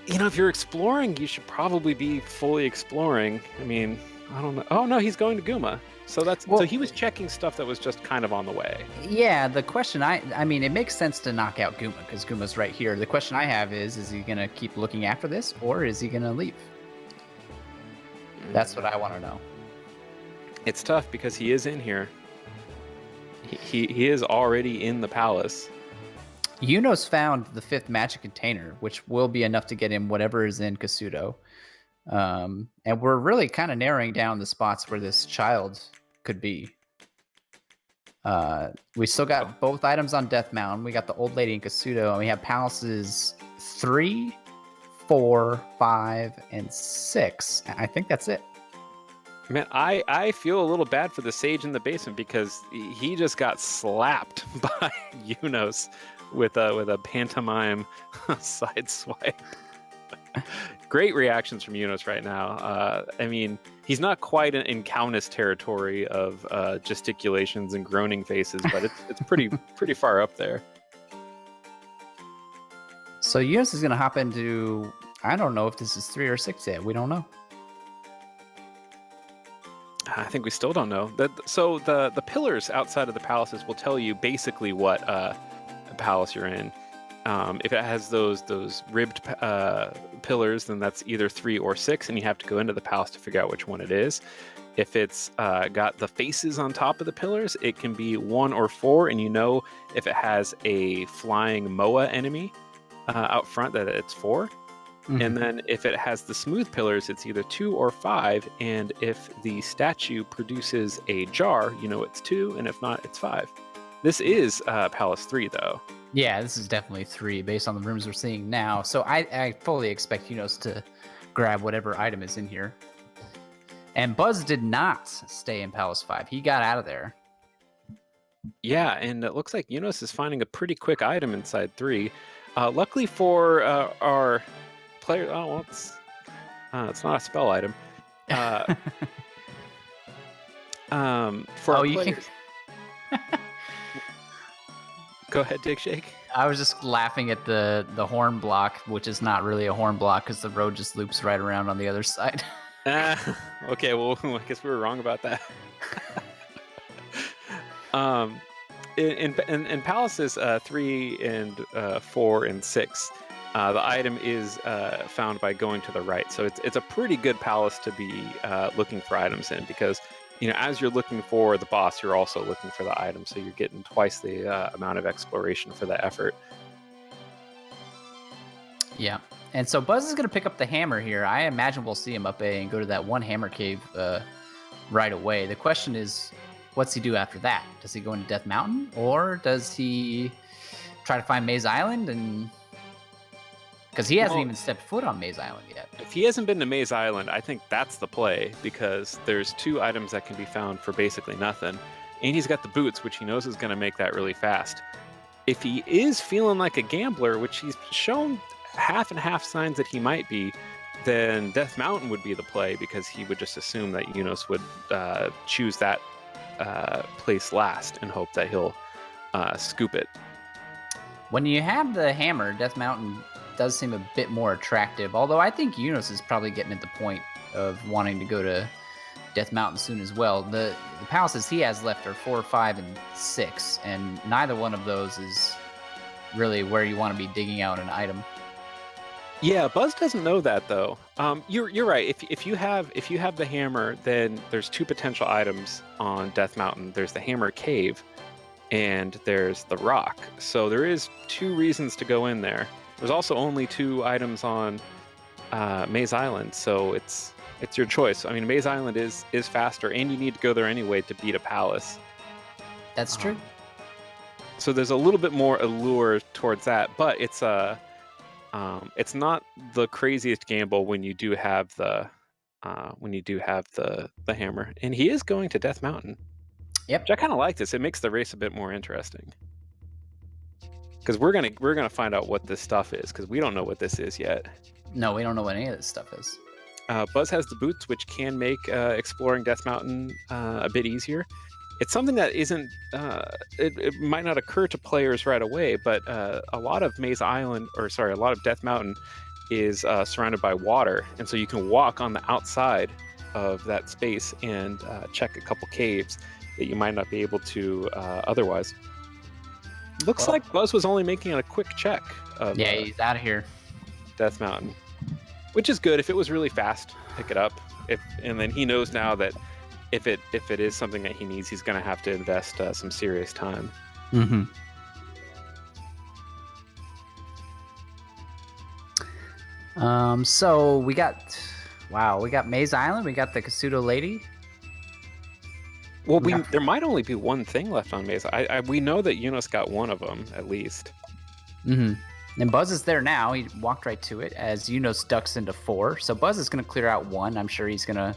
if you're exploring, you should probably be fully exploring. I mean, I don't know. Oh no, he's going to Guma. So so he was checking stuff that was just kind of on the way. Yeah, the question I mean, it makes sense to knock out Guma because Guma's right here. The question I have is he going to keep looking after this, or is he going to leave? That's what I want to know. It's tough because he is in here. He is already in the palace. Yunos found the 5th magic container, which will be enough to get him whatever is in Kasuto. And we're really kind of narrowing down the spots where this child could be. We still got both items on Death Mountain. We got the old lady in Kasuto, and we have palaces 3, 4, 5, and 6. I think that's it. Man, I feel a little bad for the sage in the basement because he just got slapped by Yunos with a pantomime side swipe. Great reactions from Yunos right now. I mean, he's not quite in Countess territory of gesticulations and groaning faces, but it's pretty far up there. So Yunos is going to hop into, I don't know if this is 3 or 6 yet. We don't know. I think we still don't know. So the pillars outside of the palaces will tell you basically what palace you're in. If it has those ribbed pillars, then that's either 3 or 6, and you have to go into the palace to figure out which one it is. If it's got the faces on top of the pillars, it can be 1 or 4, and if it has a flying Moa enemy out front, that it's 4. Mm-hmm. And then if it has the smooth pillars, it's either 2 or 5, and if the statue produces a jar, it's 2, and if not, it's 5. This is Palace 3, though. Yeah, this is definitely 3 based on the rooms we're seeing now. So I fully expect Yunos to grab whatever item is in here. And Buzz did not stay in Palace 5. He got out of there. Yeah, and it looks like Yunos is finding a pretty quick item inside 3. Luckily for our player, it's not a spell item. For our players. Go ahead, Dick Shake. I was just laughing at the horn block, which is not really a horn block because the road just loops right around on the other side. Okay, well, I guess we were wrong about that. in palaces 3 and 4 and 6, the item is found by going to the right. So it's a pretty good palace to be looking for items in, because as you're looking for the boss, you're also looking for the item. So you're getting twice the amount of exploration for the effort. Yeah. And so Buzz is going to pick up the hammer here. I imagine we'll see him up A and go to that one hammer cave right away. The question is, what's he do after that? Does he go into Death Mountain, or does he try to find Maze Island? And because he hasn't even stepped foot on Maze Island yet. If he hasn't been to Maze Island, I think that's the play, because there's 2 items that can be found for basically nothing. And he's got the boots, which he knows is going to make that really fast. If he is feeling like a gambler, which he's shown half and half signs that he might be, then Death Mountain would be the play, because he would just assume that Yunos would choose that place last and hope that he'll scoop it. When you have the hammer, Death Mountain does seem a bit more attractive, although I think Yunos is probably getting at the point of wanting to go to Death Mountain soon as well. The palaces he has left are 4, 5, and 6, and neither one of those is really where you want to be digging out an item. Yeah, Buzz doesn't know that though. You're right. If you have the hammer, then there's 2 potential items on Death Mountain. There's the hammer cave, and there's the rock. So there is 2 reasons to go in there. There's also only 2 items on Maze Island, so it's your choice. I mean, Maze Island is faster, and you need to go there anyway to beat a palace. That's true. So there's a little bit more allure towards that, but it's not the craziest gamble when you do have the hammer. And he is going to Death Mountain. Yep. Which I kind of like this. It makes the race a bit more interesting, because we're gonna find out what this stuff is, because we don't know what this is yet. No, we don't know what any of this stuff is. Buzz has the boots, which can make exploring Death Mountain a bit easier. It's something that isn't. It might not occur to players right away, but a lot of a lot of Death Mountain is surrounded by water, and so you can walk on the outside of that space and check a couple caves that you might not be able to otherwise. Looks like Buzz was only making a quick check of he's out of here. Death Mountain, which is good. If it was really fast, pick it up. And then he knows now that if it is something that he needs, he's going to have to invest some serious time. Mm-hmm. So we got Maze Island. We got the Kasuto Lady. Well, there might only be one thing left on Maze. We know that Yunos got one of them at least. Mm-hmm. And Buzz is there now. He walked right to it as Yunos ducks into 4. So Buzz is going to clear out 1. I'm sure he's going to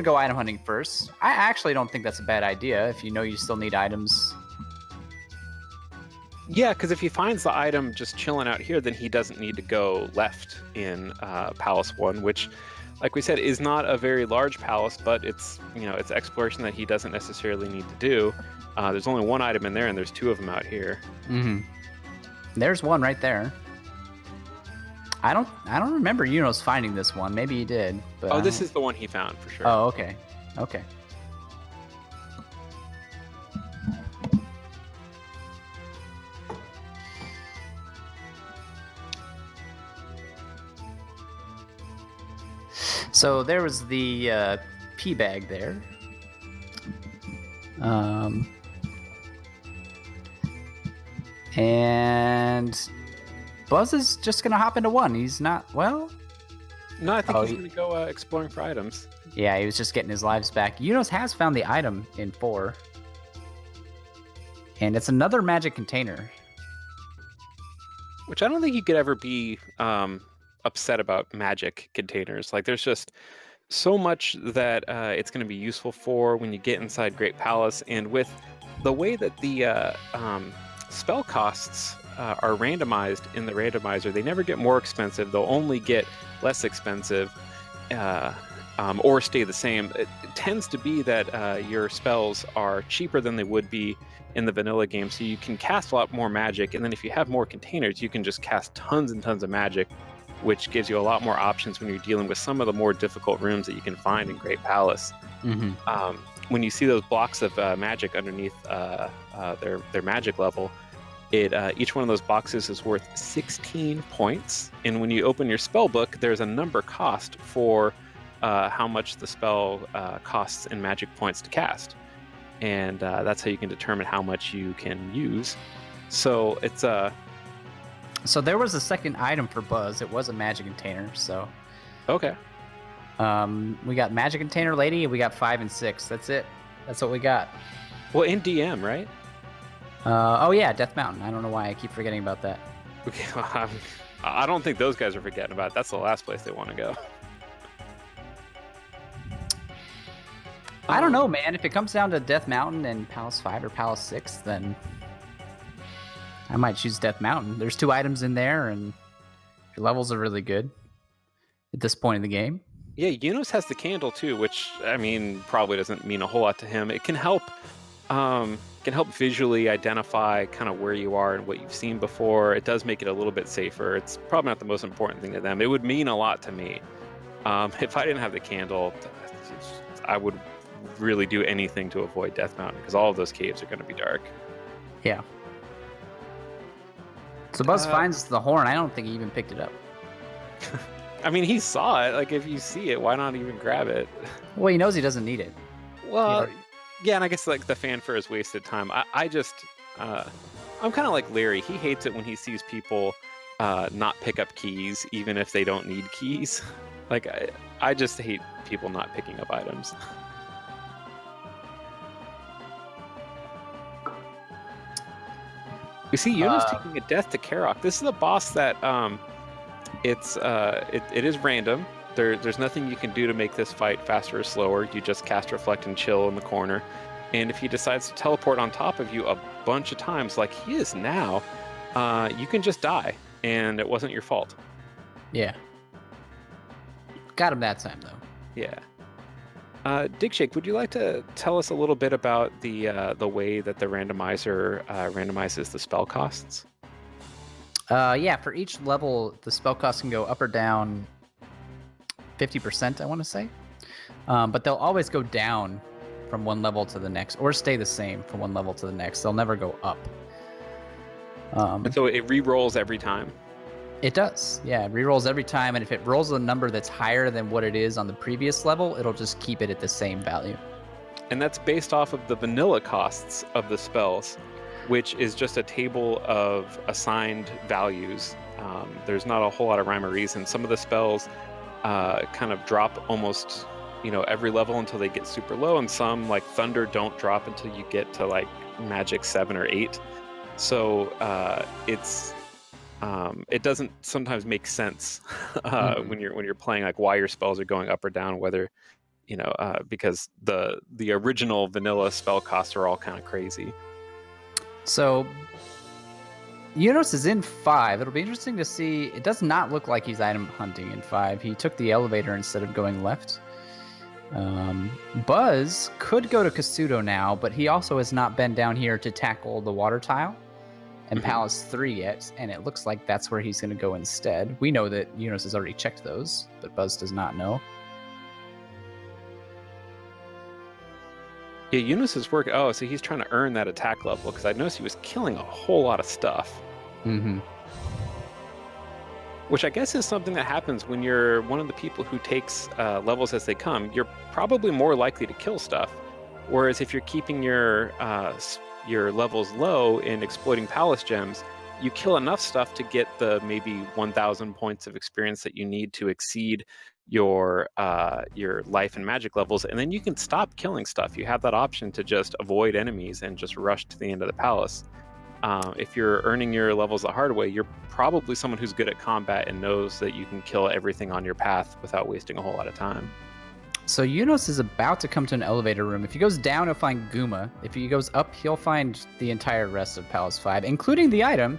go item hunting first. I actually don't think that's a bad idea if you know you still need items. Yeah, because if he finds the item just chilling out here, then he doesn't need to go left in Palace 1, which, like we said, is not a very large palace, but it's exploration that he doesn't necessarily need to do. There's only 1 item in there, and there's 2 of them out here. Mm-hmm. There's 1 right there. I don't remember Yunos finding this one. Maybe he did. But this is the one he found for sure. Oh, okay. Okay. So there was the pea bag there. And Buzz is just going to hop into 1. He's not, well... No, I think he's going to go exploring for items. Yeah, he was just getting his lives back. Yunos has found the item in 4. And it's another magic container. Which I don't think you could ever be upset about magic containers. Like, there's just so much that it's going to be useful for when you get inside Great Palace. And with the way that the spell costs are randomized in the randomizer, they never get more expensive. They'll only get less expensive or stay the same. It tends to be that your spells are cheaper than they would be in the vanilla game, so you can cast a lot more magic, and then if you have more containers, you can just cast tons and tons of magic, which gives you a lot more options when you're dealing with some of the more difficult rooms that you can find in Great Palace. Mm-hmm. when you see those blocks of magic underneath their magic level, each one of those boxes is worth 16 points. And when you open your spell book, there's a number cost for how much the spell costs in magic points to cast. And that's how you can determine how much you can use. So it's So there was a second item for Buzz. It was a magic container. So okay. We got magic container lady, and we got 5 and 6. That's it. That's what we got. Well, in DM, right? Oh yeah, Death Mountain. I don't know why I keep forgetting about that. Okay, well, I don't think those guys are forgetting about it. That's the last place they want to go. I don't know, man. If it comes down to Death Mountain and Palace 5 or Palace 6, then I might choose Death Mountain. There's 2 items in there, and your levels are really good at this point in the game. Yeah, Yunos has the candle too, which I mean probably doesn't mean a whole lot to him. It can help visually identify kind of where you are and what you've seen before. It does make it a little bit safer. It's probably not the most important thing to them. It would mean a lot to me. If I didn't have the candle, I would really do anything to avoid Death Mountain because all of those caves are going to be dark. Yeah. So Buzz finds the horn. I don't think he even picked it up. I mean, he saw it. Like, if you see it, why not even grab it? Well, he knows he doesn't need it. Well, yeah, and I guess like the fanfare is wasted time. I'm kind of like Larry. He hates it when he sees people not pick up keys, even if they don't need keys. Like, I just hate people not picking up items. We see Eunice taking a death to Karok. This is a boss that it is random. There's nothing you can do to make this fight faster or slower. You just cast Reflect and Chill in the corner. And if he decides to teleport on top of you a bunch of times like he is now, you can just die. And it wasn't your fault. Yeah. Got him that time, though. Yeah. Digshake, would you like to tell us a little bit about the way that the randomizer randomizes the spell costs? Yeah, for each level, the spell cost can go up or down 50%, I want to say. But they'll always go down from one level to the next, or stay the same from one level to the next. They'll never go up. And so it re-rolls every time? It does, yeah. It re-rolls every time, and if it rolls a number that's higher than what it is on the previous level, it'll just keep it at the same value. And that's based off of the vanilla costs of the spells, which is just a table of assigned values. There's not a whole lot of rhyme or reason. Some of the spells kind of drop almost, every level until they get super low, and some, like Thunder, don't drop until you get to like Magic 7 or 8. So it doesn't sometimes make sense when you're playing, like why your spells are going up or down, whether because the original vanilla spell costs are all kind of crazy. So Yunos is in 5. It'll be interesting to see. It does not look like he's item hunting in 5. He took the elevator instead of going left. Buzz could go to Kasuto now, but he also has not been down here to tackle the water tile and Palace 3 yet, and it looks like that's where he's going to go instead. We know that Yunos has already checked those, but Buzz does not know. Yeah, Eunice is working. Oh, so he's trying to earn that attack level, because I noticed he was killing a whole lot of stuff. Mm-hmm. Which I guess is something that happens when you're one of the people who takes levels as they come. You're probably more likely to kill stuff. Whereas if you're keeping your levels low and exploiting palace gems, you kill enough stuff to get the maybe 1,000 points of experience that you need to exceed your life and magic levels, and then you can stop killing stuff. You have that option to just avoid enemies and just rush to the end of the palace. If you're earning your levels the hard way, you're probably someone who's good at combat and knows that you can kill everything on your path without wasting a whole lot of time. So Yunos is about to come to an elevator room. If he goes down, he'll find Guma. If he goes up, he'll find the entire rest of Palace 5, including the item.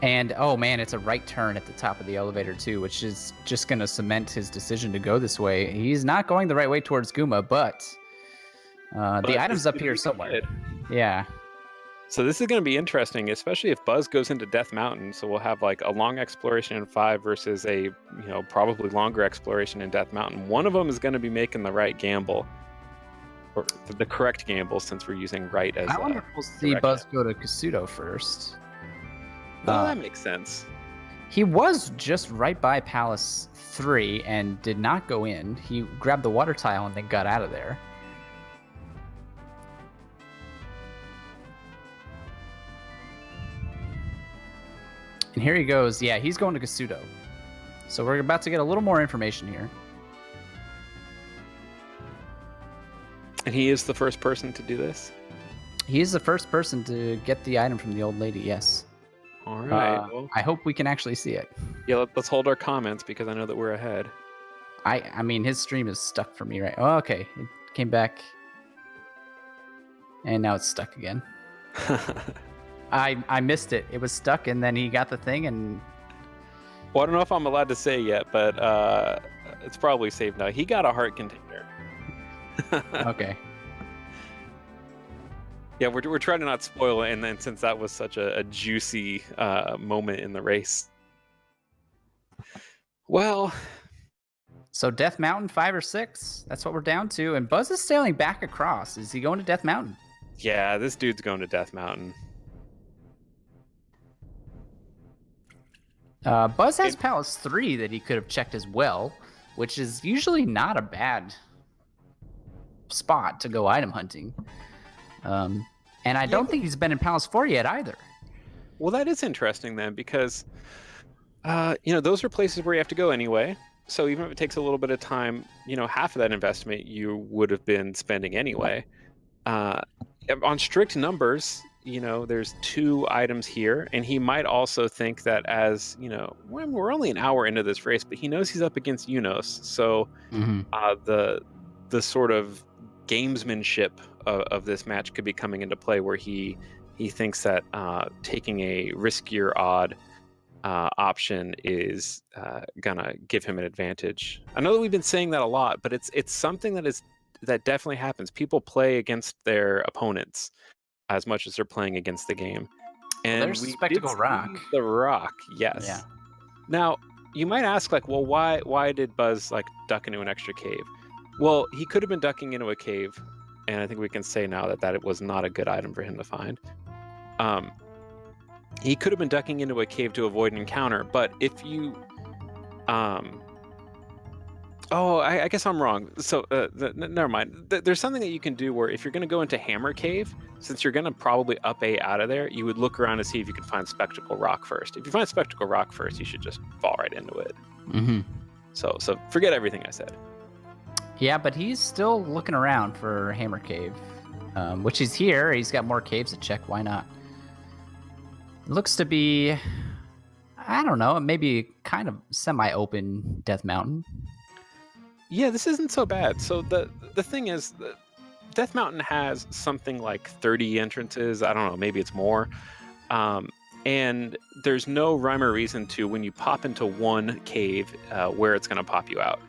And, oh man, it's a right turn at the top of the elevator too, which is just going to cement his decision to go this way. He's not going the right way towards Guma, but the item's up here somewhere. Yeah. So this is going to be interesting, especially if Buzz goes into Death Mountain. So we'll have like a long exploration in 5 versus a probably longer exploration in Death Mountain. One of them is going to be making the right gamble, or the correct gamble, since we're using right as. I wonder if we'll see Buzz go to Kasuto first. Well, that makes sense. He was just right by Palace 3 and did not go in. He grabbed the water tile and then got out of there. And here he goes. Yeah, he's going to Kasuto. So we're about to get a little more information here. And he is the first person to do this? He is the first person to get the item from the old lady, yes. All right. Well, I hope we can actually see it. Yeah, let's hold our comments because I know that we're ahead. I mean, his stream is stuck for me, right? Oh, okay. It came back. And now it's stuck again. I missed it. It was stuck, and then he got the thing, and... Well, I don't know if I'm allowed to say yet, but it's probably safe now. He got a heart container. Okay. Yeah, we're trying to not spoil it, and then since that was such a juicy moment in the race. Well... So Death Mountain 5 or 6. That's what we're down to. And Buzz is sailing back across. Is he going to Death Mountain? Yeah, this dude's going to Death Mountain. Buzz has Palace 3 that he could have checked as well, which is usually not a bad spot to go item hunting. And I don't think he's been in Palace 4 yet either. Well, that is interesting then, because those are places where you have to go anyway. So even if it takes a little bit of time, half of that investment you would have been spending anyway. On strict numbers, there's 2 items here, and he might also think that as, we're only an hour into this race, but he knows he's up against Unos. So the sort of gamesmanship of this match could be coming into play, where he thinks that taking a riskier odd option is gonna give him an advantage. I know that we've been saying that a lot, but it's something that definitely happens. People play against their opponents as much as they're playing against the game. And there's Spectacle Rock. The rock, yes. Yeah. Now you might ask, like, well, why did Buzz duck into an extra cave? Well, he could have been ducking into a cave, and I think we can say now that it was not a good item for him to find. He could have been ducking into a cave to avoid an encounter, but if you... I guess I'm wrong. So, never mind. There's something that you can do where if you're going to go into Hammer Cave, since you're going to probably up A out of there, you would look around to see if you can find Spectacle Rock first. If you find Spectacle Rock first, you should just fall right into it. Mm-hmm. So forget everything I said. Yeah, but he's still looking around for Hammer Cave, which is here. He's got more caves to check. Why not? Looks to be, I don't know, maybe kind of semi-open Death Mountain. Yeah, this isn't so bad. So the thing is, Death Mountain has something like 30 entrances. I don't know, maybe it's more. And there's no rhyme or reason to when you pop into one cave where it's going to pop you out.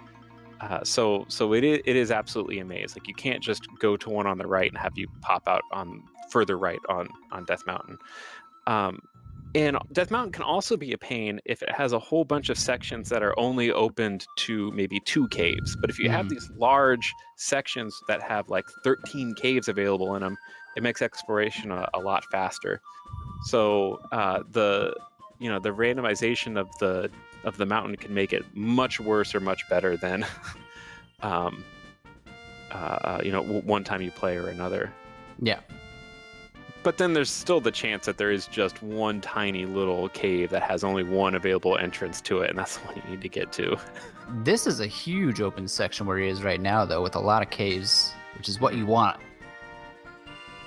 So it is absolutely a maze. Like, you can't just go to one on the right and have you pop out on further right on Death Mountain. And Death Mountain can also be a pain if it has a whole bunch of sections that are only opened to maybe 2 caves. But if you have these large sections that have like 13 caves available in them, it makes exploration a lot faster. So the randomization of the mountain can make it much worse or much better than one time you play or another. Yeah. But then there's still the chance that there is just one tiny little cave that has only one available entrance to it, and that's the one you need to get to. This is a huge open section where he is right now, though, with a lot of caves, which is what you want.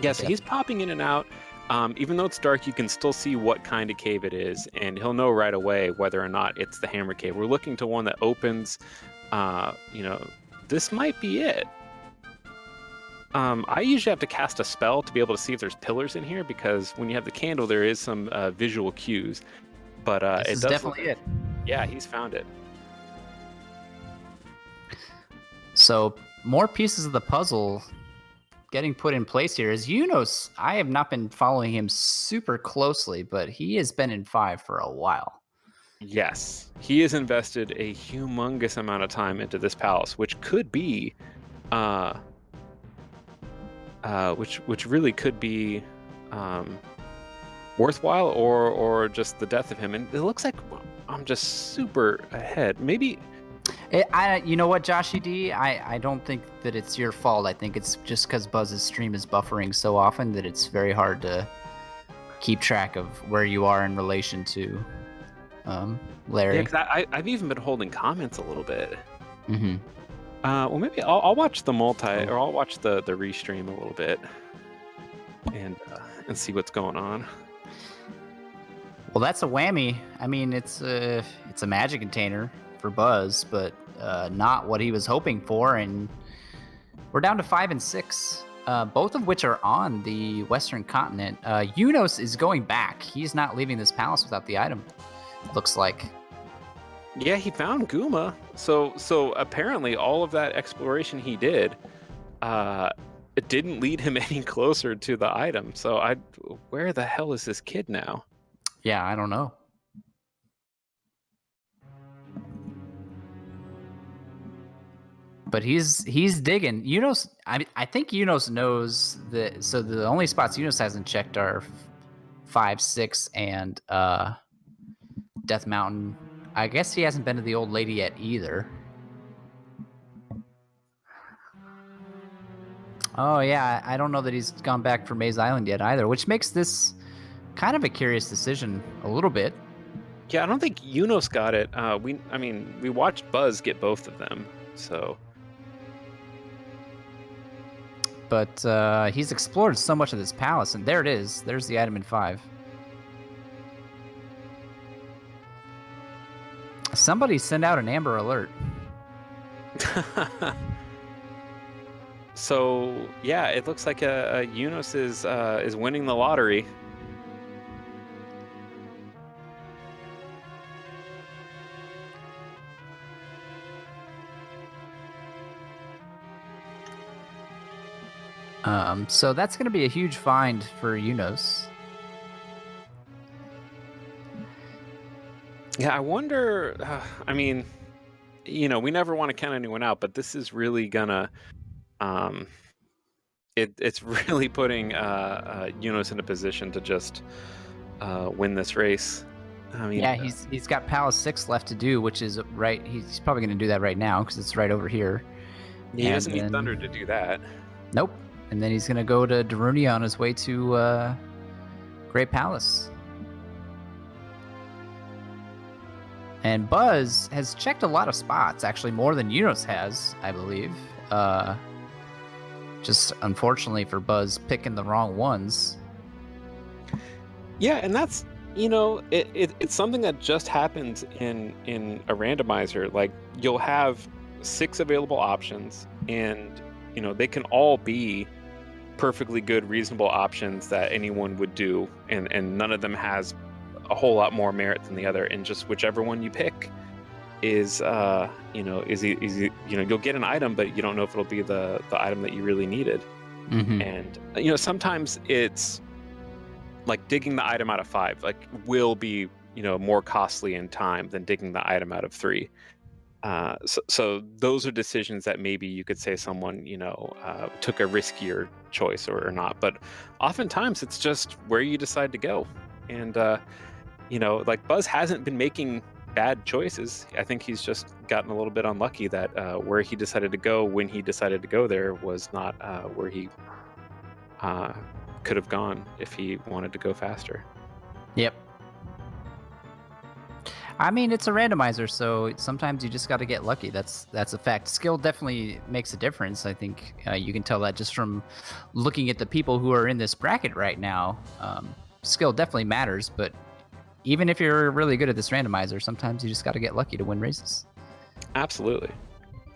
Yeah, so he's popping in and out. Even though it's dark, you can still see what kind of cave it is, and he'll know right away whether or not it's the Hammer Cave. We're looking to one that opens, this might be it. I usually have to cast a spell to be able to see if there's pillars in here, because when you have the candle, there is some visual cues. But this is definitely it. Yeah, he's found it. So more pieces of the puzzle getting put in place here is Yunos. I have not been following him super closely, but he has been in 5 for a while. Yes, he has invested a humongous amount of time into this palace, which could be, uh, which really could be, um, worthwhile, or just the death of him. And it looks like I'm just super ahead. Maybe. You know what, Joshy D? I don't think that it's your fault. I think it's just because Buzz's stream is buffering so often that it's very hard to keep track of where you are in relation to Larry. Yeah, because I've even been holding comments a little bit. Mm-hmm. Well, maybe I'll watch the or I'll watch the restream a little bit, and see what's going on. Well, that's a whammy. I mean, it's a magic container for Buzz, but not what he was hoping for. And we're down to 5 and 6, both of which are on the Western continent. Yunos is going back. He's not leaving this palace without the item. Looks like. Yeah, he found Guma. So apparently all of that exploration he did, it didn't lead him any closer to the item. So where the hell is this kid now? Yeah, I don't know. But he's digging. Yunos, I think Yunos knows that. So the only spots Yunos hasn't checked are 5, 6, and Death Mountain. I guess he hasn't been to the old lady yet either. Oh yeah, I don't know that he's gone back for Maze Island yet either, which makes this kind of a curious decision a little bit. Yeah, I don't think Yunos got it. We watched Buzz get both of them, so. But he's explored so much of this palace, and there it is. There's the item in 5. Somebody send out an Amber Alert. So yeah, it looks like Yunos is winning the lottery. So that's going to be a huge find for Yunos. Yeah, I wonder. We never want to count anyone out, but this is really gonna. It's really putting Yunos in a position to just win this race. I mean, yeah, he's got Palace 6 left to do, which is right. He's probably going to do that right now because it's right over here. He doesn't need Thunder to do that. Nope. And then he's going to go to Darunia on his way to Great Palace. And Buzz has checked a lot of spots, actually more than Yunos has, I believe. Just unfortunately for Buzz, picking the wrong ones. Yeah, and that's, it's something that just happens in a randomizer. Like, you'll have 6 available options, and they can all be perfectly good, reasonable options that anyone would do, and none of them has a whole lot more merit than the other, and just whichever one you pick is you'll get an item, but you don't know if it'll be the item that you really needed. Mm-hmm. And sometimes it's like digging the item out of 5 will be more costly in time than digging the item out of 3. So those are decisions that maybe you could say someone took a riskier choice or not, but oftentimes it's just where you decide to go. And Buzz hasn't been making bad choices. I think he's just gotten a little bit unlucky that where he decided to go when he decided to go there was not where he could have gone if he wanted to go faster. Yep. I mean, it's a randomizer, so sometimes you just got to get lucky. That's a fact. Skill definitely makes a difference. I think you can tell that just from looking at the people who are in this bracket right now. Skill definitely matters, but even if you're really good at this randomizer, sometimes you just got to get lucky to win races. Absolutely.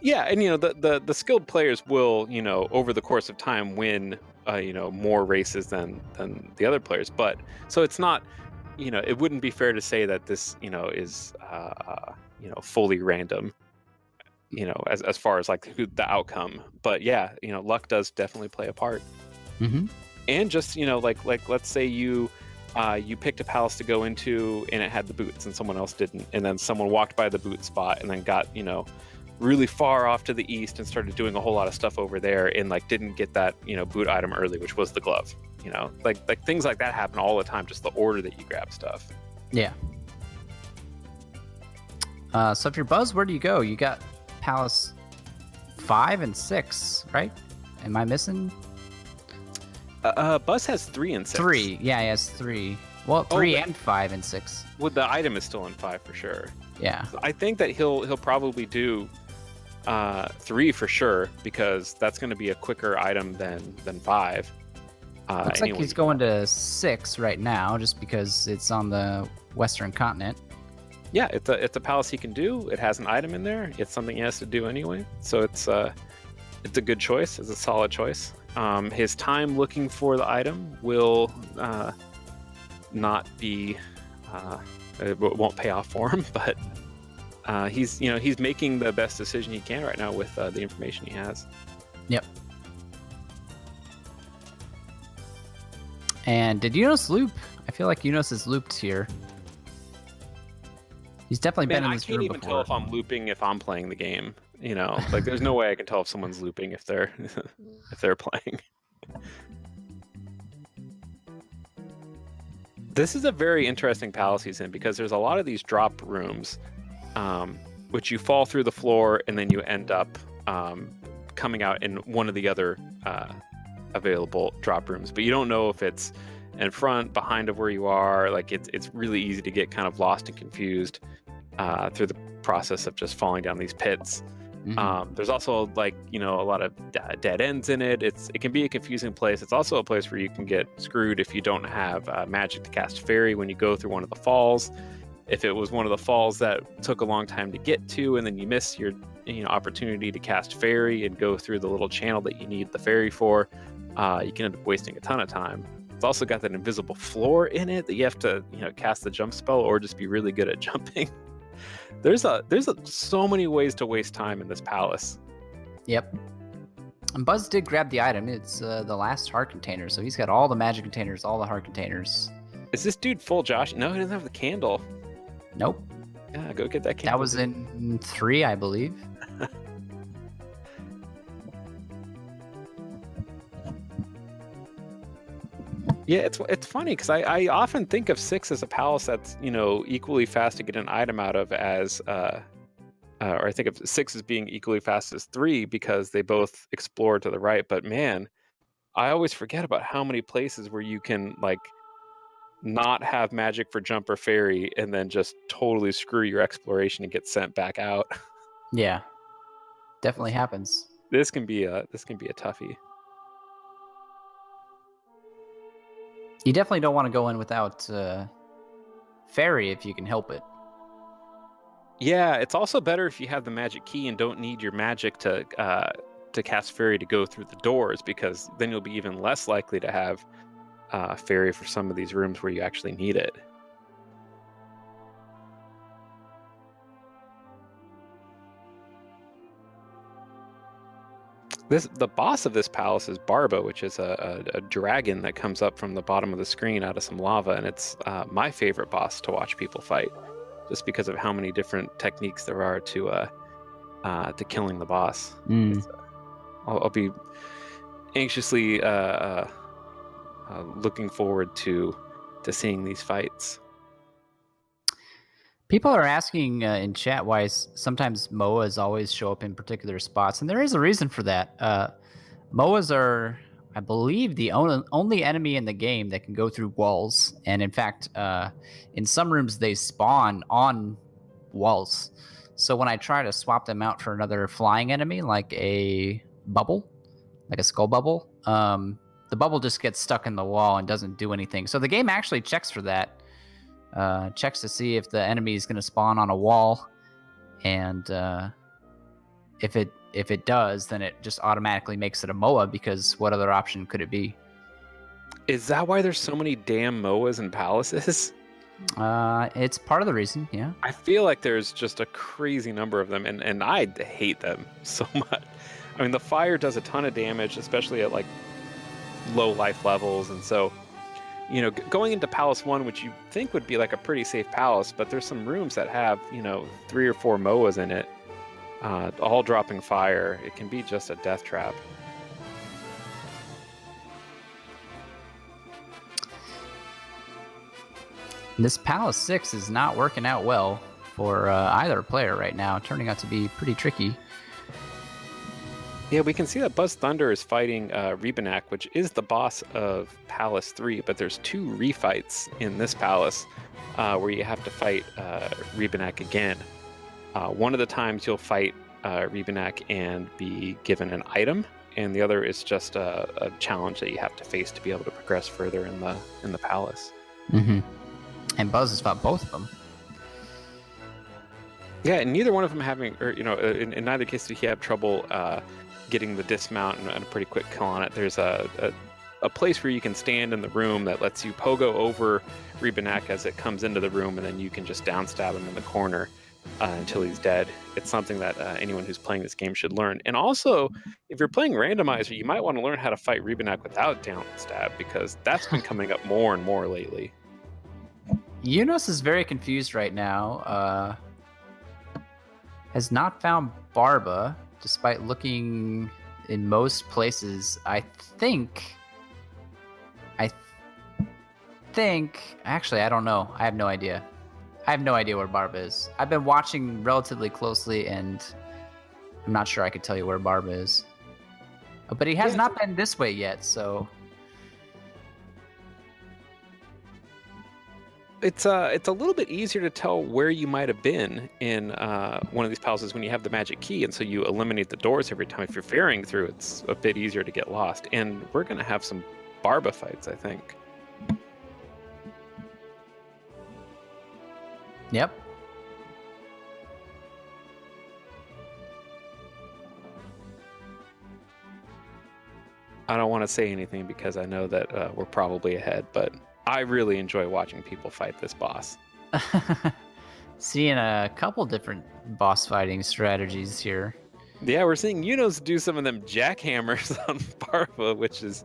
Yeah, and the skilled players will, over the course of time win more races than the other players. But so it's not, it wouldn't be fair to say that this, is fully random. as far as like the outcome. But yeah, luck does definitely play a part. Hmm. And just like let's say you picked a palace to go into and it had the boots and someone else didn't, and then someone walked by the boot spot and then got really far off to the east and started doing a whole lot of stuff over there and like didn't get that boot item early, which was the glove. Like things like that happen all the time, just the order that you grab stuff. Yeah. So if you're Buzz, where do you go? You got Palace 5 and 6, right? Am I missing? Buzz has 3 and 6. 3. Yeah, he has 3. Well, 3 and 5 and 6. Well, the item is still in 5 for sure. Yeah. So I think that he'll probably do 3 for sure, because that's going to be a quicker item than 5. Looks like he's going to 6 right now, just because it's on the Western continent. Yeah, it's a palace he can do. It has an item in there. It's something he has to do anyway. So it's a good choice. It's a solid choice. His time looking for the item will not be it won't pay off for him, but he's making the best decision he can right now with the information he has. Yep. And did Yunus loop? I feel like Yunus is looped here. He's definitely been in this room before. I can't even tell if I'm looping if I'm playing the game. Like there's no way I can tell if someone's looping if they're playing. This is a very interesting palace he's in, because there's a lot of these drop rooms, which you fall through the floor and then you end up coming out in one of the other available drop rooms, but you don't know if it's in front, behind of where you are. Like it's really easy to get kind of lost and confused through the process of just falling down these pits. Mm-hmm. There's also like a lot of dead ends in it. It can be a confusing place. It's also a place where you can get screwed if you don't have magic to cast fairy when you go through one of the falls. If it was one of the falls that took a long time to get to, and then you miss your opportunity to cast fairy and go through the little channel that you need the fairy for, you can end up wasting a ton of time. It's also got that invisible floor in it that you have to cast the jump spell or just be really good at jumping. There's so many ways to waste time in this palace. Yep. And Buzz did grab the item. It's the last heart container, so he's got all the magic containers, all the heart containers. Is this dude full, Josh? No, he doesn't have the candle. Nope. Yeah, go get that candle. That was in 3, I believe. Yeah, it's funny because I often think of 6 as a palace that's equally fast to get an item out of as or I think of 6 as being equally fast as 3 because they both explore to the right. But man, I always forget about how many places where you can like not have magic for jump or fairy and then just totally screw your exploration and get sent back out. Yeah, definitely happens. This can be a toughie. You definitely don't want to go in without fairy if you can help it. Yeah, it's also better if you have the magic key and don't need your magic to cast fairy to go through the doors, because then you'll be even less likely to have fairy for some of these rooms where you actually need it. The boss of this palace is Barba, which is a dragon that comes up from the bottom of the screen out of some lava, and it's my favorite boss to watch people fight, just because of how many different techniques there are to killing the boss. I'll be anxiously looking forward to seeing these fights. People are asking in chat why sometimes MOAs always show up in particular spots, and there is a reason for that. MOAs are, I believe, the only enemy in the game that can go through walls, and in fact, in some rooms they spawn on walls. So when I try to swap them out for another flying enemy, like a bubble, like a skull bubble, the bubble just gets stuck in the wall and doesn't do anything. So the game actually checks for that. Checks to see if the enemy is going to spawn on a wall, and if it does, then it just automatically makes it a MOA, because what other option could it be? Is that why there's so many damn MOAs and palaces? It's part of the reason, yeah. I feel like there's just a crazy number of them, and I hate them so much. I mean, the fire does a ton of damage, especially at like low life levels, and so going into Palace 1, which you think would be like a pretty safe palace, but there's some rooms that have 3 or 4 MOAs in it, all dropping fire. It can be just a death trap. This Palace 6 is not working out well for either player right now, turning out to be pretty tricky. Yeah, we can see that Buzz Thunder is fighting Rebanak, which is the boss of Palace 3, but there's 2 refights in this palace where you have to fight Rebanak again. One of the times you'll fight Rebanak and be given an item, and the other is just a challenge that you have to face to be able to progress further in the palace. Mm-hmm. And Buzz has fought both of them. Yeah, and neither one of them having, or in neither case did he have trouble getting the dismount and a pretty quick kill on it. There's a place where you can stand in the room that lets you pogo over Rebanak as it comes into the room, and then you can just downstab him in the corner until he's dead. It's something that anyone who's playing this game should learn. And also, if you're playing Randomizer, you might want to learn how to fight Rebanak without downstab, because that's been coming up more and more lately. Yunus is very confused right now. Has not found Barba, despite looking in most places. I think. Actually, I don't know. I have no idea. I have no idea where Barba is. I've been watching relatively closely, and I'm not sure I could tell you where Barba is. But he has not been this way yet, so. It's a little bit easier to tell where you might have been in one of these palaces when you have the magic key, and so you eliminate the doors every time. If you're ferrying through, it's a bit easier to get lost. And we're going to have some Barba fights, I think. Yep. I don't want to say anything because I know that we're probably ahead, but I really enjoy watching people fight this boss. Seeing a couple different boss fighting strategies here. Yeah, we're seeing Yunus do some of them jackhammers on Barba, which is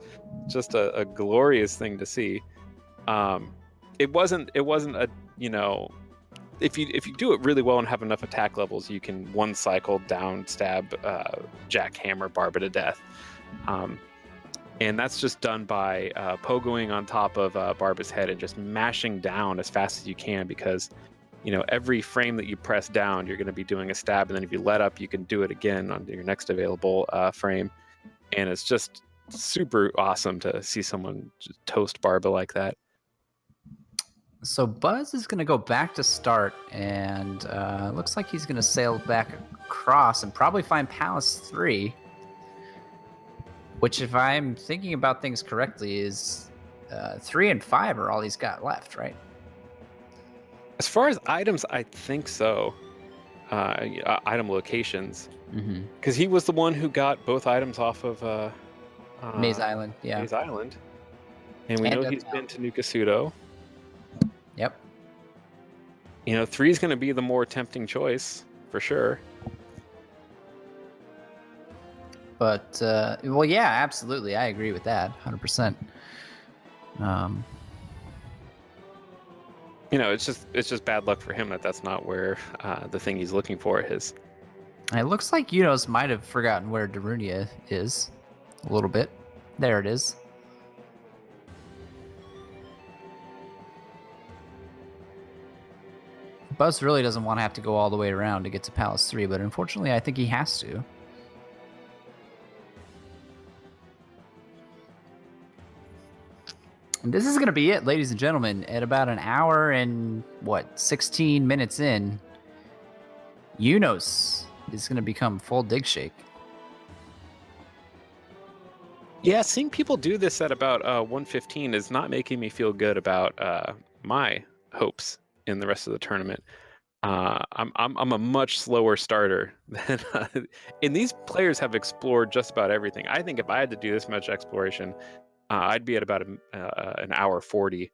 just a glorious thing to see. It wasn't a if you do it really well and have enough attack levels, you can one cycle down stab jackhammer Barba to death. And that's just done by pogoing on top of Barba's head and just mashing down as fast as you can, because every frame that you press down, you're going to be doing a stab, and then if you let up, you can do it again on your next available frame. And it's just super awesome to see someone just toast Barba like that. So Buzz is going to go back to start, and looks like he's going to sail back across and probably find Palace 3. Which, if I'm thinking about things correctly, is 3 and 5 are all he's got left, right? As far as items, I think so. Item locations. Because he was the one who got both items off of Maze Island, yeah. Maze Island. And we know he's been to Nukasudo. Yep. 3 is going to be the more tempting choice, for sure. But, well, yeah, absolutely. I agree with that, 100%. It's just bad luck for him that that's not where the thing he's looking for is. It looks like Yunus might have forgotten where Darunia is a little bit. There it is. Buzz really doesn't want to have to go all the way around to get to Palace 3, but unfortunately, I think he has to. And this is going to be it, ladies and gentlemen. At about an hour and, 16 minutes in, Yunus is going to become full dig shake. Yeah, seeing people do this at about 1:15 is not making me feel good about my hopes in the rest of the tournament. I'm a much slower starter than, and these players have explored just about everything. I think if I had to do this much exploration, I'd be at about an hour 40,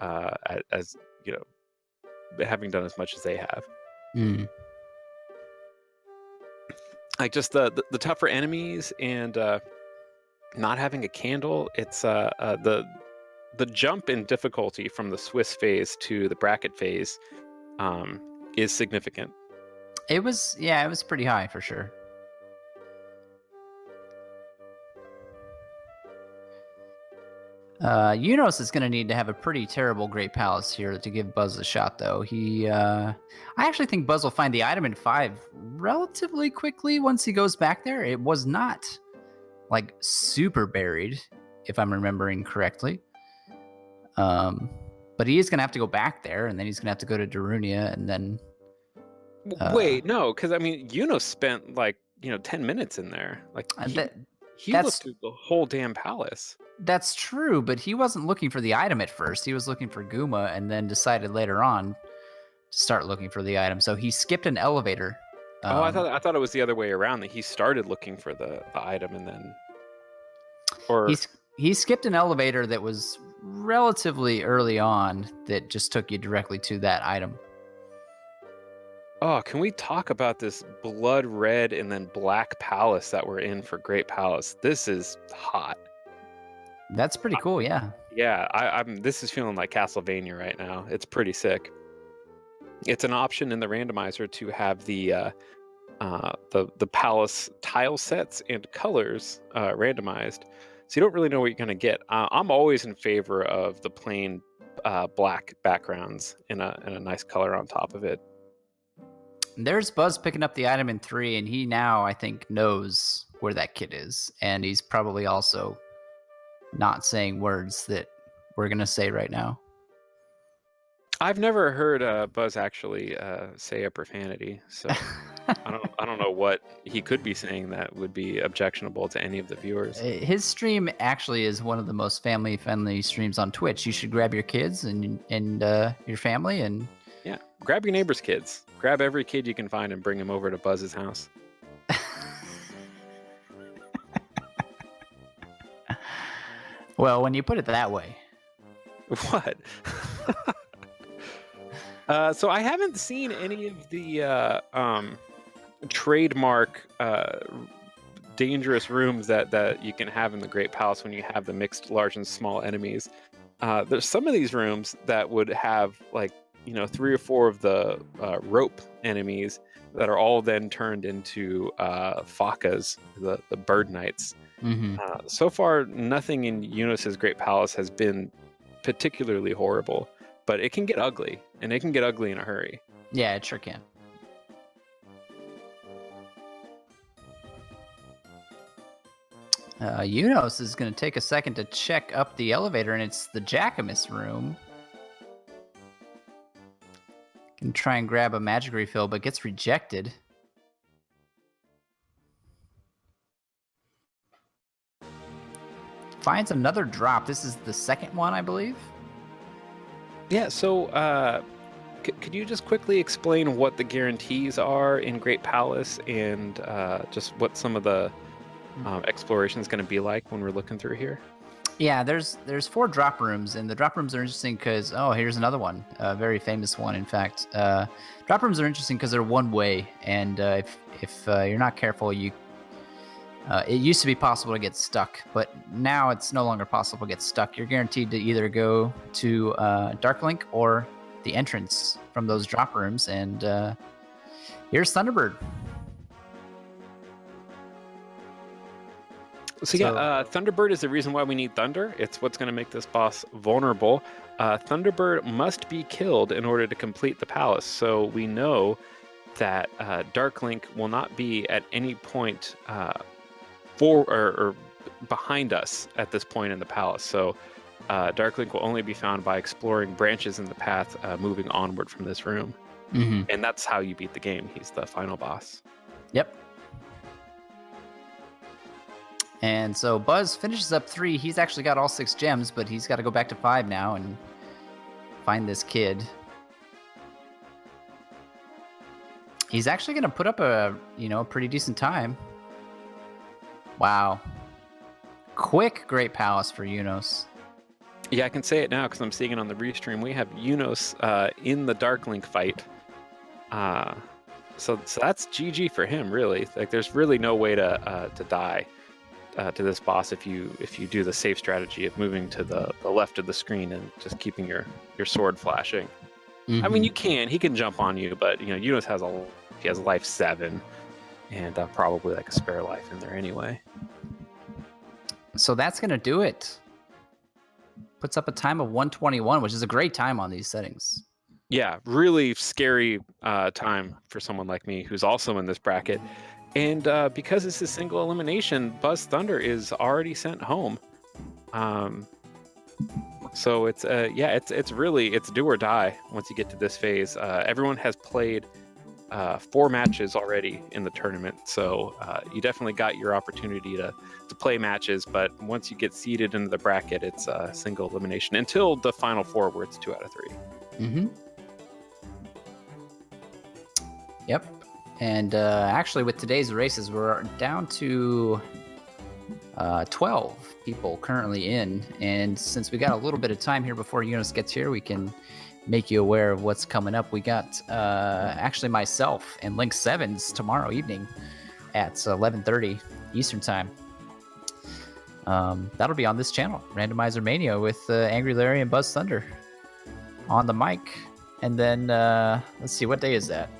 as having done as much as they have. Mm. Like just the tougher enemies and not having a candle. It's the jump in difficulty from the Swiss phase to the bracket phase um, is significant. It was pretty high for sure. Unos is going to need to have a pretty terrible Great Palace here to give Buzz a shot, though. I actually think Buzz will find the item in 5 relatively quickly once he goes back there. It was not like super buried, if I'm remembering correctly. But he is going to have to go back there, and then he's going to have to go to Darunia, and then. Wait, no, because I mean, Yuno spent like 10 minutes in there. Like he looked through the whole damn palace. That's true, but he wasn't looking for the item at first. He was looking for Guma, and then decided later on to start looking for the item. So he skipped an elevator. I thought it was the other way around, that he started looking for the item and then. Or he skipped an elevator that was relatively early on that just took you directly to that item. Oh, can we talk about this blood red and then black palace that we're in for Great Palace? This is hot. That's pretty cool, yeah. Yeah, this is feeling like Castlevania right now. It's pretty sick. It's an option in the randomizer to have the palace tile sets and colors randomized, so you don't really know what you're gonna get. I'm always in favor of the plain black backgrounds and a nice color on top of it. There's Buzz picking up the item in 3, and he now, I think, knows where that kid is. And he's probably also not saying words that we're going to say right now. I've never heard Buzz actually say a profanity, so I don't know what he could be saying that would be objectionable to any of the viewers. His stream actually is one of the most family-friendly streams on Twitch. You should grab your kids and your family and... Yeah, grab your neighbor's kids. Grab every kid you can find and bring them over to Buzz's house. Well, when you put it that way. What? So I haven't seen any of the trademark dangerous rooms that you can have in the Great Palace when you have the mixed large and small enemies. There's some of these rooms that would have like 3 or 4 of the rope enemies that are all then turned into Fakas, the bird knights. Mm-hmm. So far, nothing in Yunos's Great Palace has been particularly horrible, but it can get ugly, and it can get ugly in a hurry. Yeah, it sure can. Yunos is going to take a second to check up the elevator, and it's the Jackamus room. Can try and grab a magic refill, but gets rejected. Finds another drop. This is the second one, I believe. Yeah, so could you just quickly explain what the guarantees are in Great Palace and just what some of the exploration is going to be like when we're looking through here? Yeah, there's 4 drop rooms, and the drop rooms are interesting because, here's another one, a very famous one, in fact. Drop rooms are interesting because they're one way, and if you're not careful, it used to be possible to get stuck, but now it's no longer possible to get stuck. You're guaranteed to either go to Darklink or the entrance from those drop rooms, and here's Thunderbird. So yeah, Thunderbird is the reason why we need Thunder. It's what's going to make this boss vulnerable. Thunderbird must be killed in order to complete the palace. So we know that Darklink will not be at any point for or behind us at this point in the palace. So Darklink will only be found by exploring branches in the path moving onward from this room. Mm-hmm. And that's how you beat the game. He's the final boss. Yep. And so Buzz finishes up 3. He's actually got all 6 gems, but he's got to go back to 5 now and find this kid. He's actually going to put up a pretty decent time. Wow. Quick Great Palace for Yunos. Yeah, I can say it now because I'm seeing it on the restream. We have Unos in the Dark Link fight. So that's GG for him, really. Like, there's really no way to die to this boss if you do the safe strategy of moving to the left of the screen and just keeping your sword flashing. I mean, he can jump on you, but Unos has life 7 and probably like a spare life in there anyway. So that's gonna do it. Puts up a time of 121, which is a great time on these settings. Yeah, really scary time for someone like me who's also in this bracket. And because it's a single elimination, Buzz Thunder is already sent home. So it's really do or die once you get to this phase. Everyone has played 4 matches already in the tournament, so you definitely got your opportunity to play matches. But once you get seeded into the bracket, it's a single elimination until the final 4, where it's 2 out of 3. Yep. And actually, with today's races, we're down to 12 people currently in. And since we got a little bit of time here before Eunice gets here, we can make you aware of what's coming up. We got actually myself and Link Sevens tomorrow evening at 11:30 Eastern Time. That'll be on this channel, Randomizer Mania, with Angry Larry and Buzz Thunder on the mic. And then, let's see, what day is that?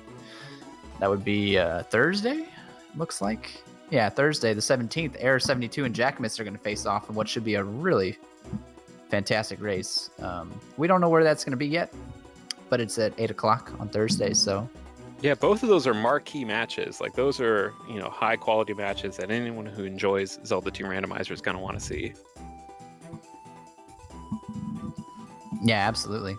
That would be Thursday, looks like. Yeah, Thursday, the 17th. Air 72 and Jackmas are going to face off in what should be a really fantastic race. We don't know where that's going to be yet, but it's at 8 o'clock on Thursday, so... Yeah, both of those are marquee matches. Like, those are, high-quality matches that anyone who enjoys Zelda 2 Randomizer is going to want to see. Yeah, absolutely.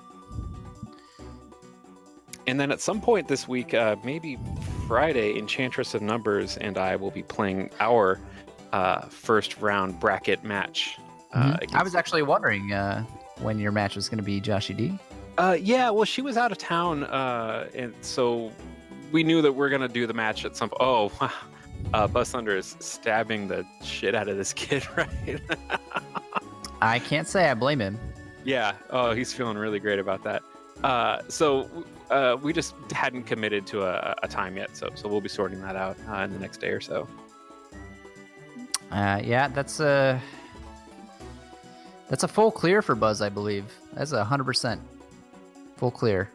And then at some point this week, maybe Friday, Enchantress of Numbers and I will be playing our first round bracket match. I was actually wondering when your match was going to be, Joshy D. Yeah, well, she was out of town, and so we knew that we're going to do the match at some... Oh, Buzz Thunder is stabbing the shit out of this kid, right? I can't say I blame him. Yeah, oh, he's feeling really great about that. So we just hadn't committed to a time yet, so we'll be sorting that out in the next day or so. Yeah, that's a full clear for Buzz, I believe. That's 100% full clear.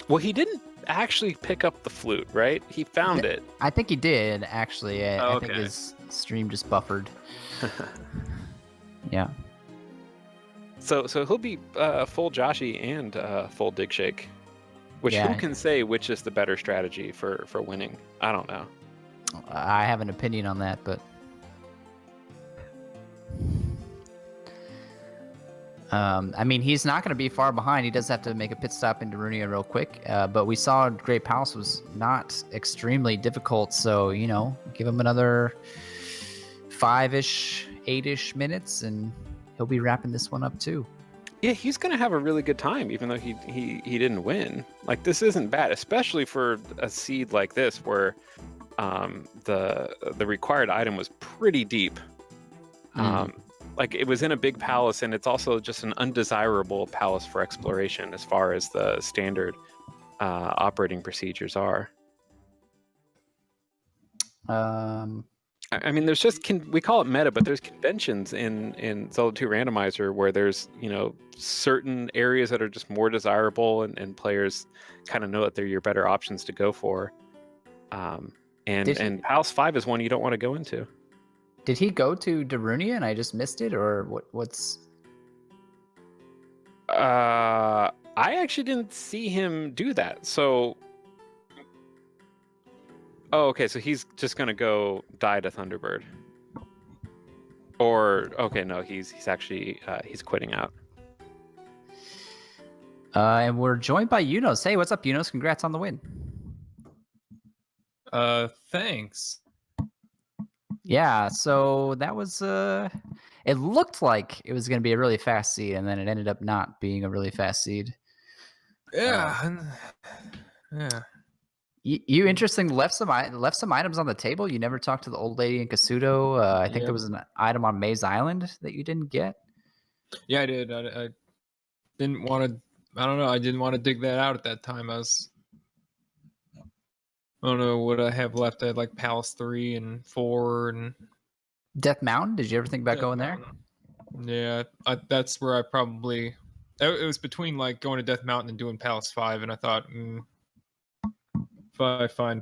Well, he didn't actually pick up the flute, right? He found it. I think he did, actually. I think his stream just buffered. Yeah. So he'll be full Joshy and full Dig Shake. Which, Yeah. who can say which is the better strategy for winning? I don't know. I have an opinion on that, but... I mean, he's not going to be far behind. He does have to make a pit stop in Darunia real quick. But we saw Great Palace was not extremely difficult. So, give him another 5-ish, 8-ish minutes, and he'll be wrapping this one up too. Yeah, he's going to have a really good time, even though he didn't win. Like, this isn't bad, especially for a seed like this, where the required item was pretty deep. Like, it was in a big palace, and it's also just an undesirable palace for exploration as far as the standard operating procedures are. I mean, there's just we call it meta, but there's conventions in Zelda 2 Randomizer where there's certain areas that are just more desirable, and players kind of know that they're your better options to go for. And Palace 5 is one you don't want to go into. Did he go to Darunia and I just missed it, or what's? I actually didn't see him do that. So, oh, okay. So he's just gonna go die to Thunderbird. Or okay, no, he's actually he's quitting out. And we're joined by Yunos. Hey, what's up, Yunos? Congrats on the win. Thanks. Yeah, so that was it looked like it was going to be a really fast seed, and then it ended up not being a really fast seed. Yeah. Yeah. You interestingly left some items on the table. You never talked to the old lady in Kasuto. I think there was an item on Maze Island that you didn't get. Yeah, I did. I didn't want to. I don't know. I didn't want to dig that out at that time. I don't know what I have left. I had like Palace 3 and 4 and Death Mountain. Did you ever think about Death going there? Mountain. Yeah, that's where I probably. It was between like going to Death Mountain and doing Palace 5, and I thought, if I find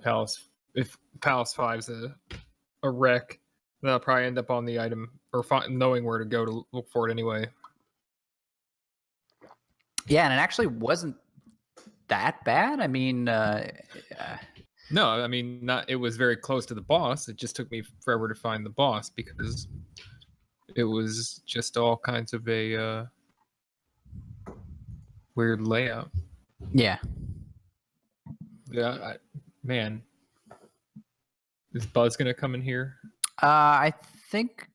if Palace 5's a wreck, then I'll probably end up on the item or knowing where to go to look for it anyway. Yeah, and it actually wasn't that bad. I mean, No, I mean, not. It was very close to the boss. It just took me forever to find the boss because it was just all kinds of a weird layout. yeah. Yeah, man, is Buzz gonna come in here? I think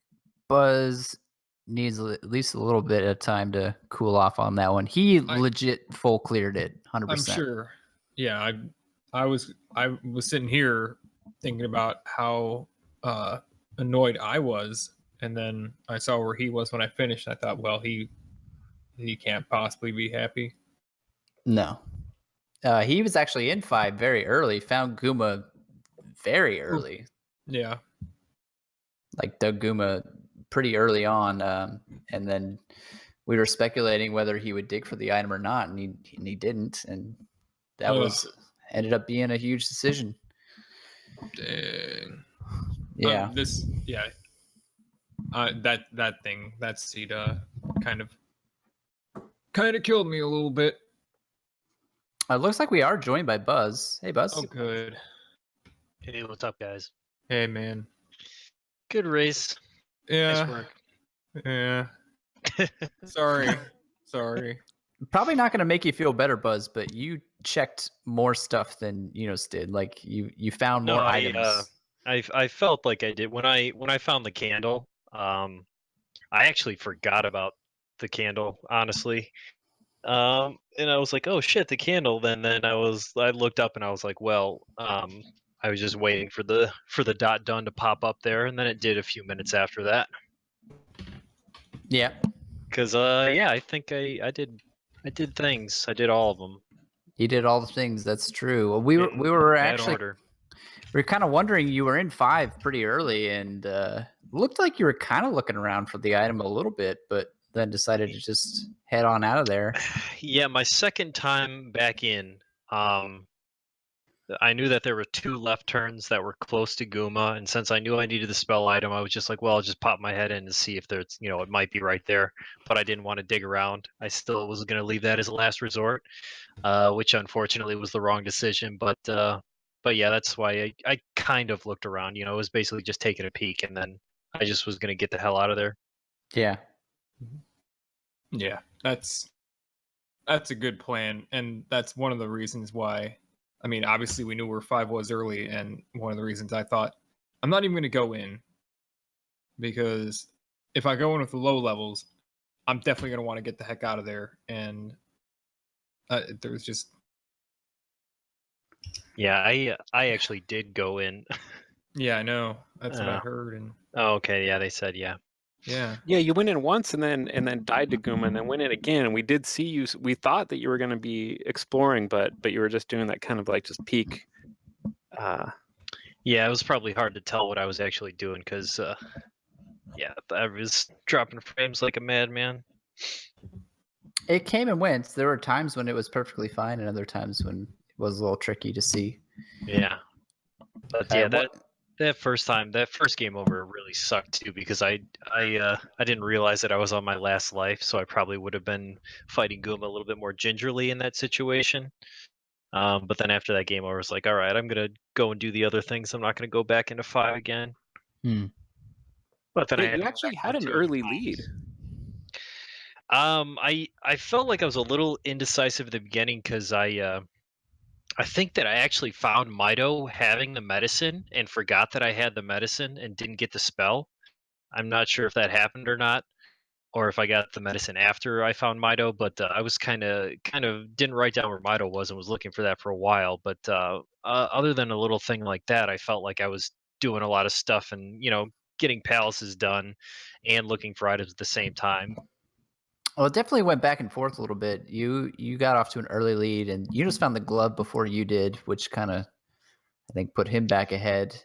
Buzz needs at least a little bit of time to cool off on that one. He legit full cleared it, 100%. I'm sure. Yeah, I was sitting here thinking about how annoyed I was, and then I saw where he was when I finished. I thought, well, he can't possibly be happy. No. He was actually in 5 very early, found Guma very early. Yeah. Like dug Guma pretty early on, and then we were speculating whether he would dig for the item or not, and he didn't, and that ended up being a huge decision. Dang. Yeah. That seed kind of killed me a little bit. It looks like we are joined by Buzz. Hey, Buzz. Oh, good. Hey, what's up, guys? Hey, man. Good race. Yeah. Nice work. Yeah. Sorry. Probably not going to make you feel better, Buzz, but you checked more stuff than Enos did. Like you found more items. I felt like I did when I found the candle. I actually forgot about the candle, honestly. And I was like, oh shit, the candle. Then I looked up and I was like, well, I was just waiting for the dot done to pop up there, and then it did a few minutes after that. Yeah. Because I think I did things. I did all of them. You did all the things. That's true. We were actually we were kind of wondering. You were in 5 pretty early, and looked like you were kind of looking around for the item a little bit, but then decided to just head on out of there. Yeah, my second time back in, I knew that there were 2 left turns that were close to Guma, and since I knew I needed the spell item, I was just like, well, I'll just pop my head in and see if there's, it might be right there. But I didn't want to dig around. I still was going to leave that as a last resort, which unfortunately was the wrong decision. But yeah, that's why I kind of looked around. It was basically just taking a peek, and then I just was going to get the hell out of there. Yeah. Yeah, that's a good plan, and that's one of the reasons why. I mean, obviously we knew where 5 was early, and one of the reasons I thought I'm not even going to go in, because if I go in with the low levels, I'm definitely going to want to get the heck out of there, and there's just. Yeah, I actually did go in. Yeah, I know. That's what I heard. And oh, okay, yeah, they said yeah. Yeah. Yeah, you went in once and then died to Guma and then went in again. And we did see you. We thought that you were going to be exploring, but you were just doing that kind of like just peek. Yeah, it was probably hard to tell what I was actually doing because, I was dropping frames like a madman. It came and went. There were times when it was perfectly fine, and other times when it was a little tricky to see. Yeah, but yeah, that first game over really sucked too, because I didn't realize that I was on my last life, so I probably would have been fighting Guma a little bit more gingerly in that situation. But then after that game over, I was like, all right, I'm gonna go and do the other things. I'm not gonna go back into 5 again. But then you actually had an early lead. I felt like I was a little indecisive at the beginning because I think that I actually found Mido having the medicine and forgot that I had the medicine and didn't get the spell. I'm not sure if that happened or not, or if I got the medicine after I found Mido, but I was kind of didn't write down where Mido was and was looking for that for a while. But other than a little thing like that, I felt like I was doing a lot of stuff and getting palaces done and looking for items at the same time. Well, it definitely went back and forth a little bit. You got off to an early lead, and you just found the glove before you did, which kind of, I think, put him back ahead.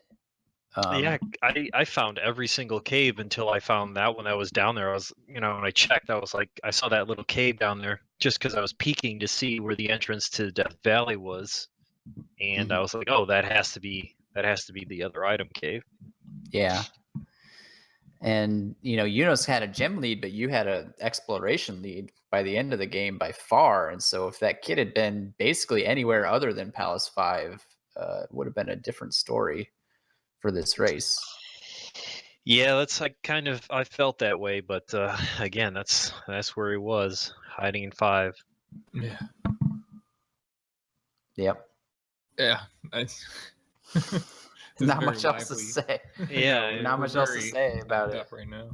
Yeah, I found every single cave until I found that one that was down there. I was, when I checked, I was like, I saw that little cave down there just because I was peeking to see where the entrance to Death Valley was, and I was like, oh, that has to be the other item cave. Yeah. And Yunus had a gem lead, but you had an exploration lead by the end of the game by far. And so if that kid had been basically anywhere other than Palace 5, it would have been a different story for this race. Yeah, I felt that way, but again, that's where he was, hiding in 5. Yeah. Yep. Yeah. Not much else to say. Yeah, not much else to say about it right now.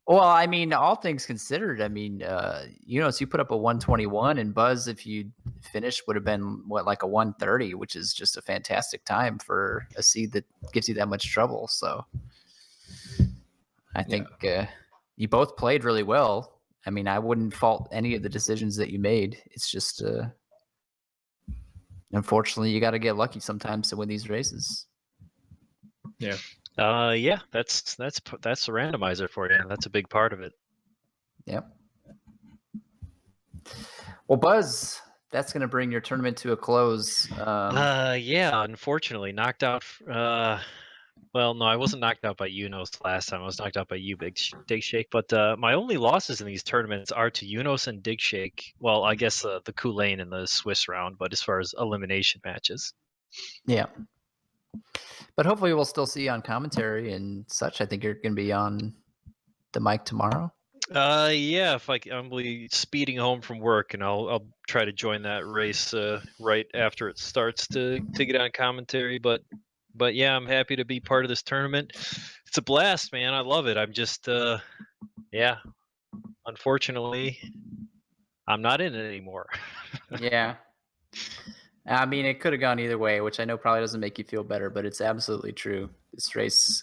Well, I mean, all things considered, I mean, so you put up a 121, and Buzz, if you finished, would have been like a 130, which is just a fantastic time for a seed that gives you that much trouble. So I think you both played really well. I mean, I wouldn't fault any of the decisions that you made. It's just, unfortunately, you got to get lucky sometimes to win these races. Yeah. Yeah, that's the randomizer for you. That's a big part of it. Yep. Well, Buzz, that's going to bring your tournament to a close. Yeah, unfortunately, knocked out. Well, no, I wasn't knocked out by Unos last time. I was knocked out by you, Dig Shake. But my only losses in these tournaments are to Unos and Dig Shake. Well, I guess the Kulane and the Swiss round, but as far as elimination matches. Yeah. But hopefully we'll still see you on commentary and such. I think you're going to be on the mic tomorrow. Yeah, if I'm speeding home from work, and I'll try to join that race right after it starts to get on commentary. But yeah, I'm happy to be part of this tournament. It's a blast, man. I love it. I'm just yeah. Unfortunately, I'm not in it anymore. Yeah. I mean, it could have gone either way, which I know probably doesn't make you feel better, but it's absolutely true. This race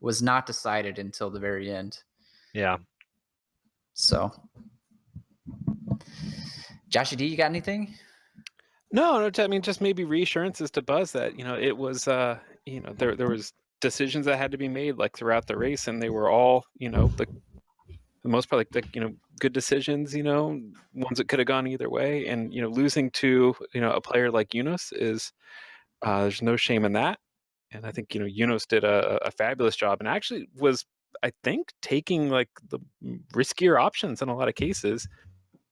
was not decided until the very end. Yeah. So, Joshy D, you got anything? No. I mean, just maybe reassurances to Buzz that it was there was decisions that had to be made like throughout the race, and they were all the most part like good decisions. Ones that could have gone either way, and losing to a player like Yunus is there's no shame in that. And I think Yunus did a fabulous job, and actually was, I think, taking like the riskier options in a lot of cases.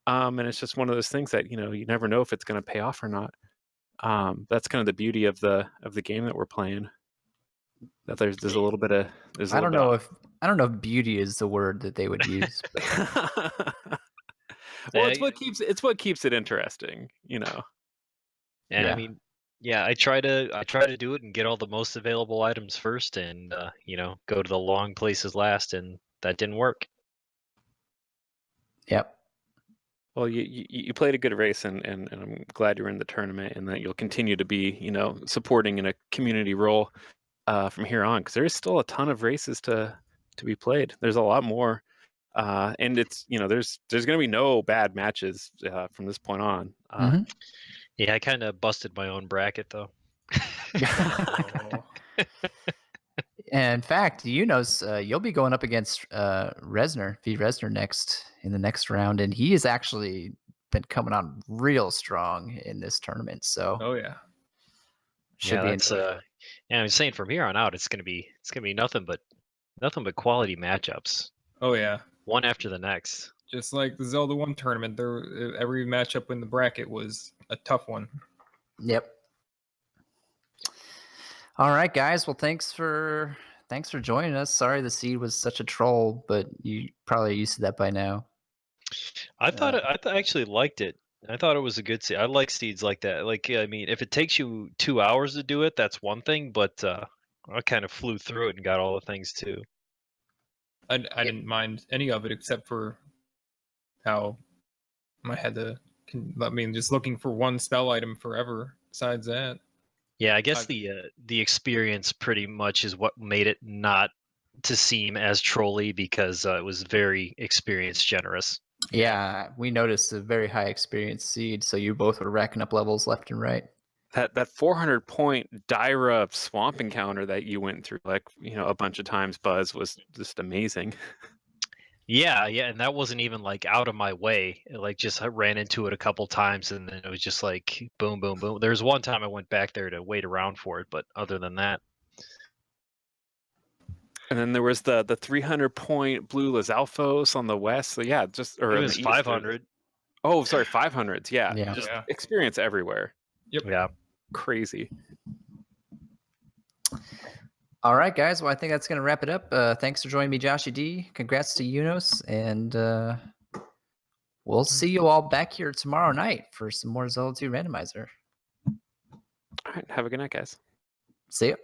And it's just one of those things that you never know if it's going to pay off or not. That's kind of the beauty of the game that we're playing. That there's a little bit of I don't know if beauty is the word that they would use. Well, it's what keeps it interesting, And Yeah. I mean, yeah, I try to do it and get all the most available items first, and go to the long places last, and that didn't work. Yep. Well, you played a good race, and I'm glad you're in the tournament, and that you'll continue to be supporting in a community role from here on, because there is still a ton of races to be played. There's a lot more, and it's there's going to be no bad matches from this point on. Mhm. Yeah, I kind of busted my own bracket though. And in fact, you'll be going up against Resner, V Resner next in the next round, and he has actually been coming on real strong in this tournament. So Oh yeah. should be yeah, I'm saying from here on out, it's gonna be nothing but quality matchups, Oh yeah. one after the next. Just like the Zelda 1 tournament, every matchup in the bracket was a tough one. Yep. All right, guys. Well, thanks for joining us. Sorry the seed was such a troll, but you probably used to that by now. I actually liked it. I thought it was a good seed. I like seeds like that. Like, I mean, if it takes you 2 hours to do it, that's one thing. But I kind of flew through it and got all the things too. I didn't mind any of it except for how I had to. Just looking for one spell item forever. Besides that, Yeah, I guess the experience pretty much is what made it not to seem as trolly, because it was very experience generous. Yeah, we noticed a very high experience seed, so you both were racking up levels left and right. That 400 point Dyra swamp encounter that you went through, like, a bunch of times, Buzz, was just amazing. Yeah, and that wasn't even like out of my way. Like just I ran into it a couple times, and then it was just like boom, boom, boom. There was one time I went back there to wait around for it, but other than that, And then there was the 300 point blue Lizalfos on the west. So yeah, or it in was the east, 500. Oh, sorry, 500s. Yeah, Yeah. just Yeah. experience everywhere. Yeah. Crazy. All right, guys. Well, I think that's going to wrap it up. Thanks for joining me, Joshy D. Congrats to Unos, and we'll see you all back here tomorrow night for some more Zelda 2 Randomizer. All right, have a good night, guys. See ya.